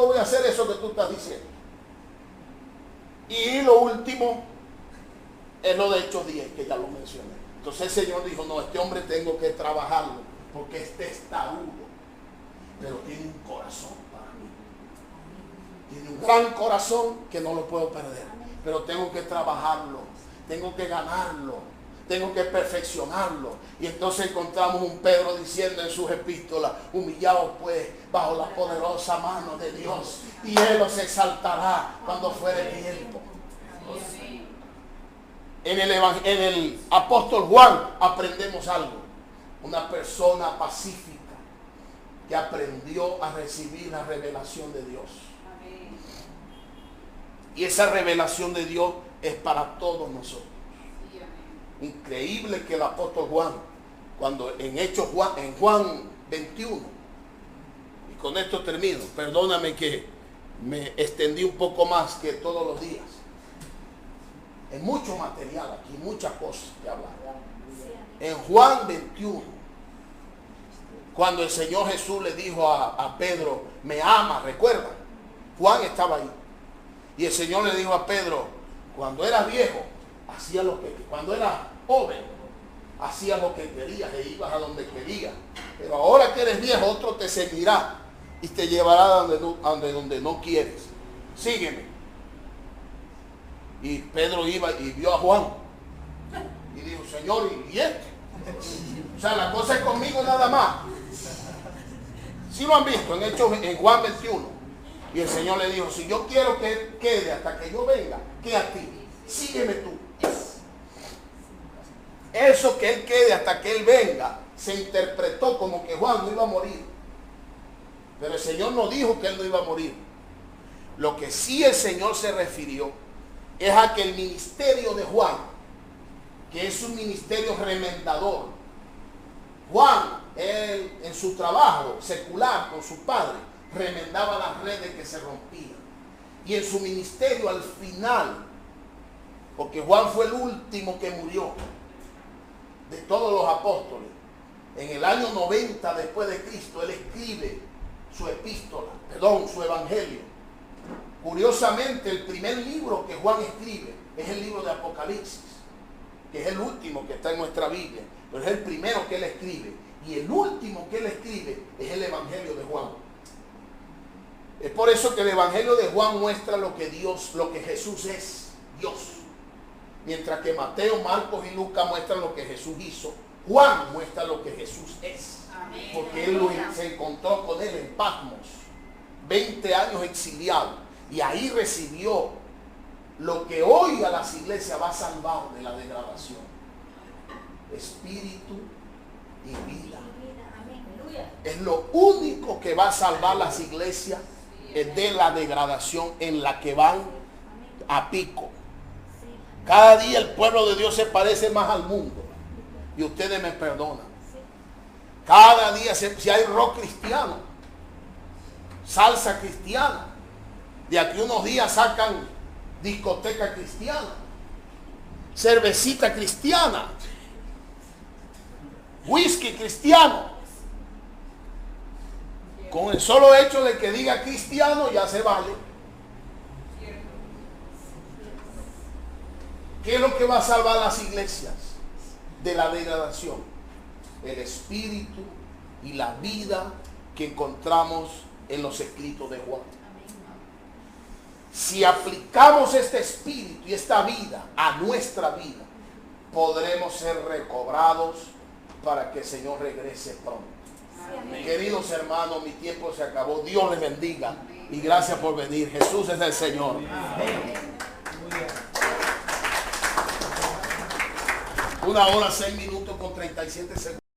voy a hacer eso que tú estás diciendo. Y lo último es lo de Hechos 10, que ya lo mencioné. Entonces el Señor dijo, no, este hombre tengo que trabajarlo, porque es testarudo, pero tiene un corazón para mí. Tiene un gran corazón que no lo puedo perder, pero tengo que trabajarlo, tengo que ganarlo, tengo que perfeccionarlo. Y entonces encontramos un Pedro diciendo en sus epístolas, humillados pues bajo la poderosa mano de Dios, y Él los exaltará cuando fuere tiempo. En el apóstol Juan aprendemos algo. Una persona pacífica que aprendió a recibir la revelación de Dios. Amén. Y esa revelación de Dios es para todos nosotros. Sí, amén. Increíble que el apóstol Juan, cuando en Juan 21, y con esto termino, perdóname que me extendí un poco más que todos los días. Es mucho material aquí, muchas cosas que hablar. En Juan 21, cuando el Señor Jesús le dijo a Pedro, me ama, recuerda, Juan estaba ahí. Y el Señor le dijo a Pedro, cuando eras viejo, cuando eras joven, hacías lo que querías e ibas a donde querías. Pero ahora que eres viejo, otro te seguirá y te llevará donde no quieres. Sígueme. Y Pedro iba y vio a Juan. Y dijo, Señor, ¿y este? O sea, la cosa es conmigo nada más. Si lo han visto en Juan 21. Y el Señor le dijo, si yo quiero que quede hasta que yo venga, ¿qué a ti? Sígueme tú. Eso que él quede hasta que él venga, se interpretó como que Juan no iba a morir. Pero el Señor no dijo que él no iba a morir. Lo que sí el Señor se refirió es a que el ministerio de Juan, que es un ministerio remendador, Juan, él, en su trabajo secular con su padre, remendaba las redes que se rompían. Y en su ministerio al final, porque Juan fue el último que murió de todos los apóstoles, en el año 90 después de Cristo, él escribe su evangelio. Curiosamente, el primer libro que Juan escribe es el libro de Apocalipsis, que es el último que está en nuestra Biblia, pero es el primero que él escribe. Y el último que él escribe es el Evangelio de Juan. Es por eso que el Evangelio de Juan muestra lo que Jesús es, Dios. Mientras que Mateo, Marcos y Lucas muestran lo que Jesús hizo, Juan muestra lo que Jesús es. Amén. Porque él se encontró con él en Patmos, 20 años exiliado. Y ahí recibió lo que hoy a las iglesias va salvado de la degradación. Espíritu y vida. Es lo único que va a salvar las iglesias de la degradación en la que van a pico. Cada día el pueblo de Dios se parece más al mundo. Y ustedes me perdonan. Cada día si hay rock cristiano, salsa cristiana, de aquí unos días sacan discoteca cristiana, cervecita cristiana, whisky cristiano. Con el solo hecho de que diga cristiano ya se vale. ¿Qué es lo que va a salvar las iglesias de la degradación? El espíritu y la vida que encontramos en los escritos de Juan. Si aplicamos este espíritu y esta vida a nuestra vida, podremos ser recobrados para que el Señor regrese pronto. Amén. Queridos hermanos, mi tiempo se acabó. Dios les bendiga y gracias por venir. Jesús es el Señor. Amén. 1 hora 6 minutos con 37 segundos.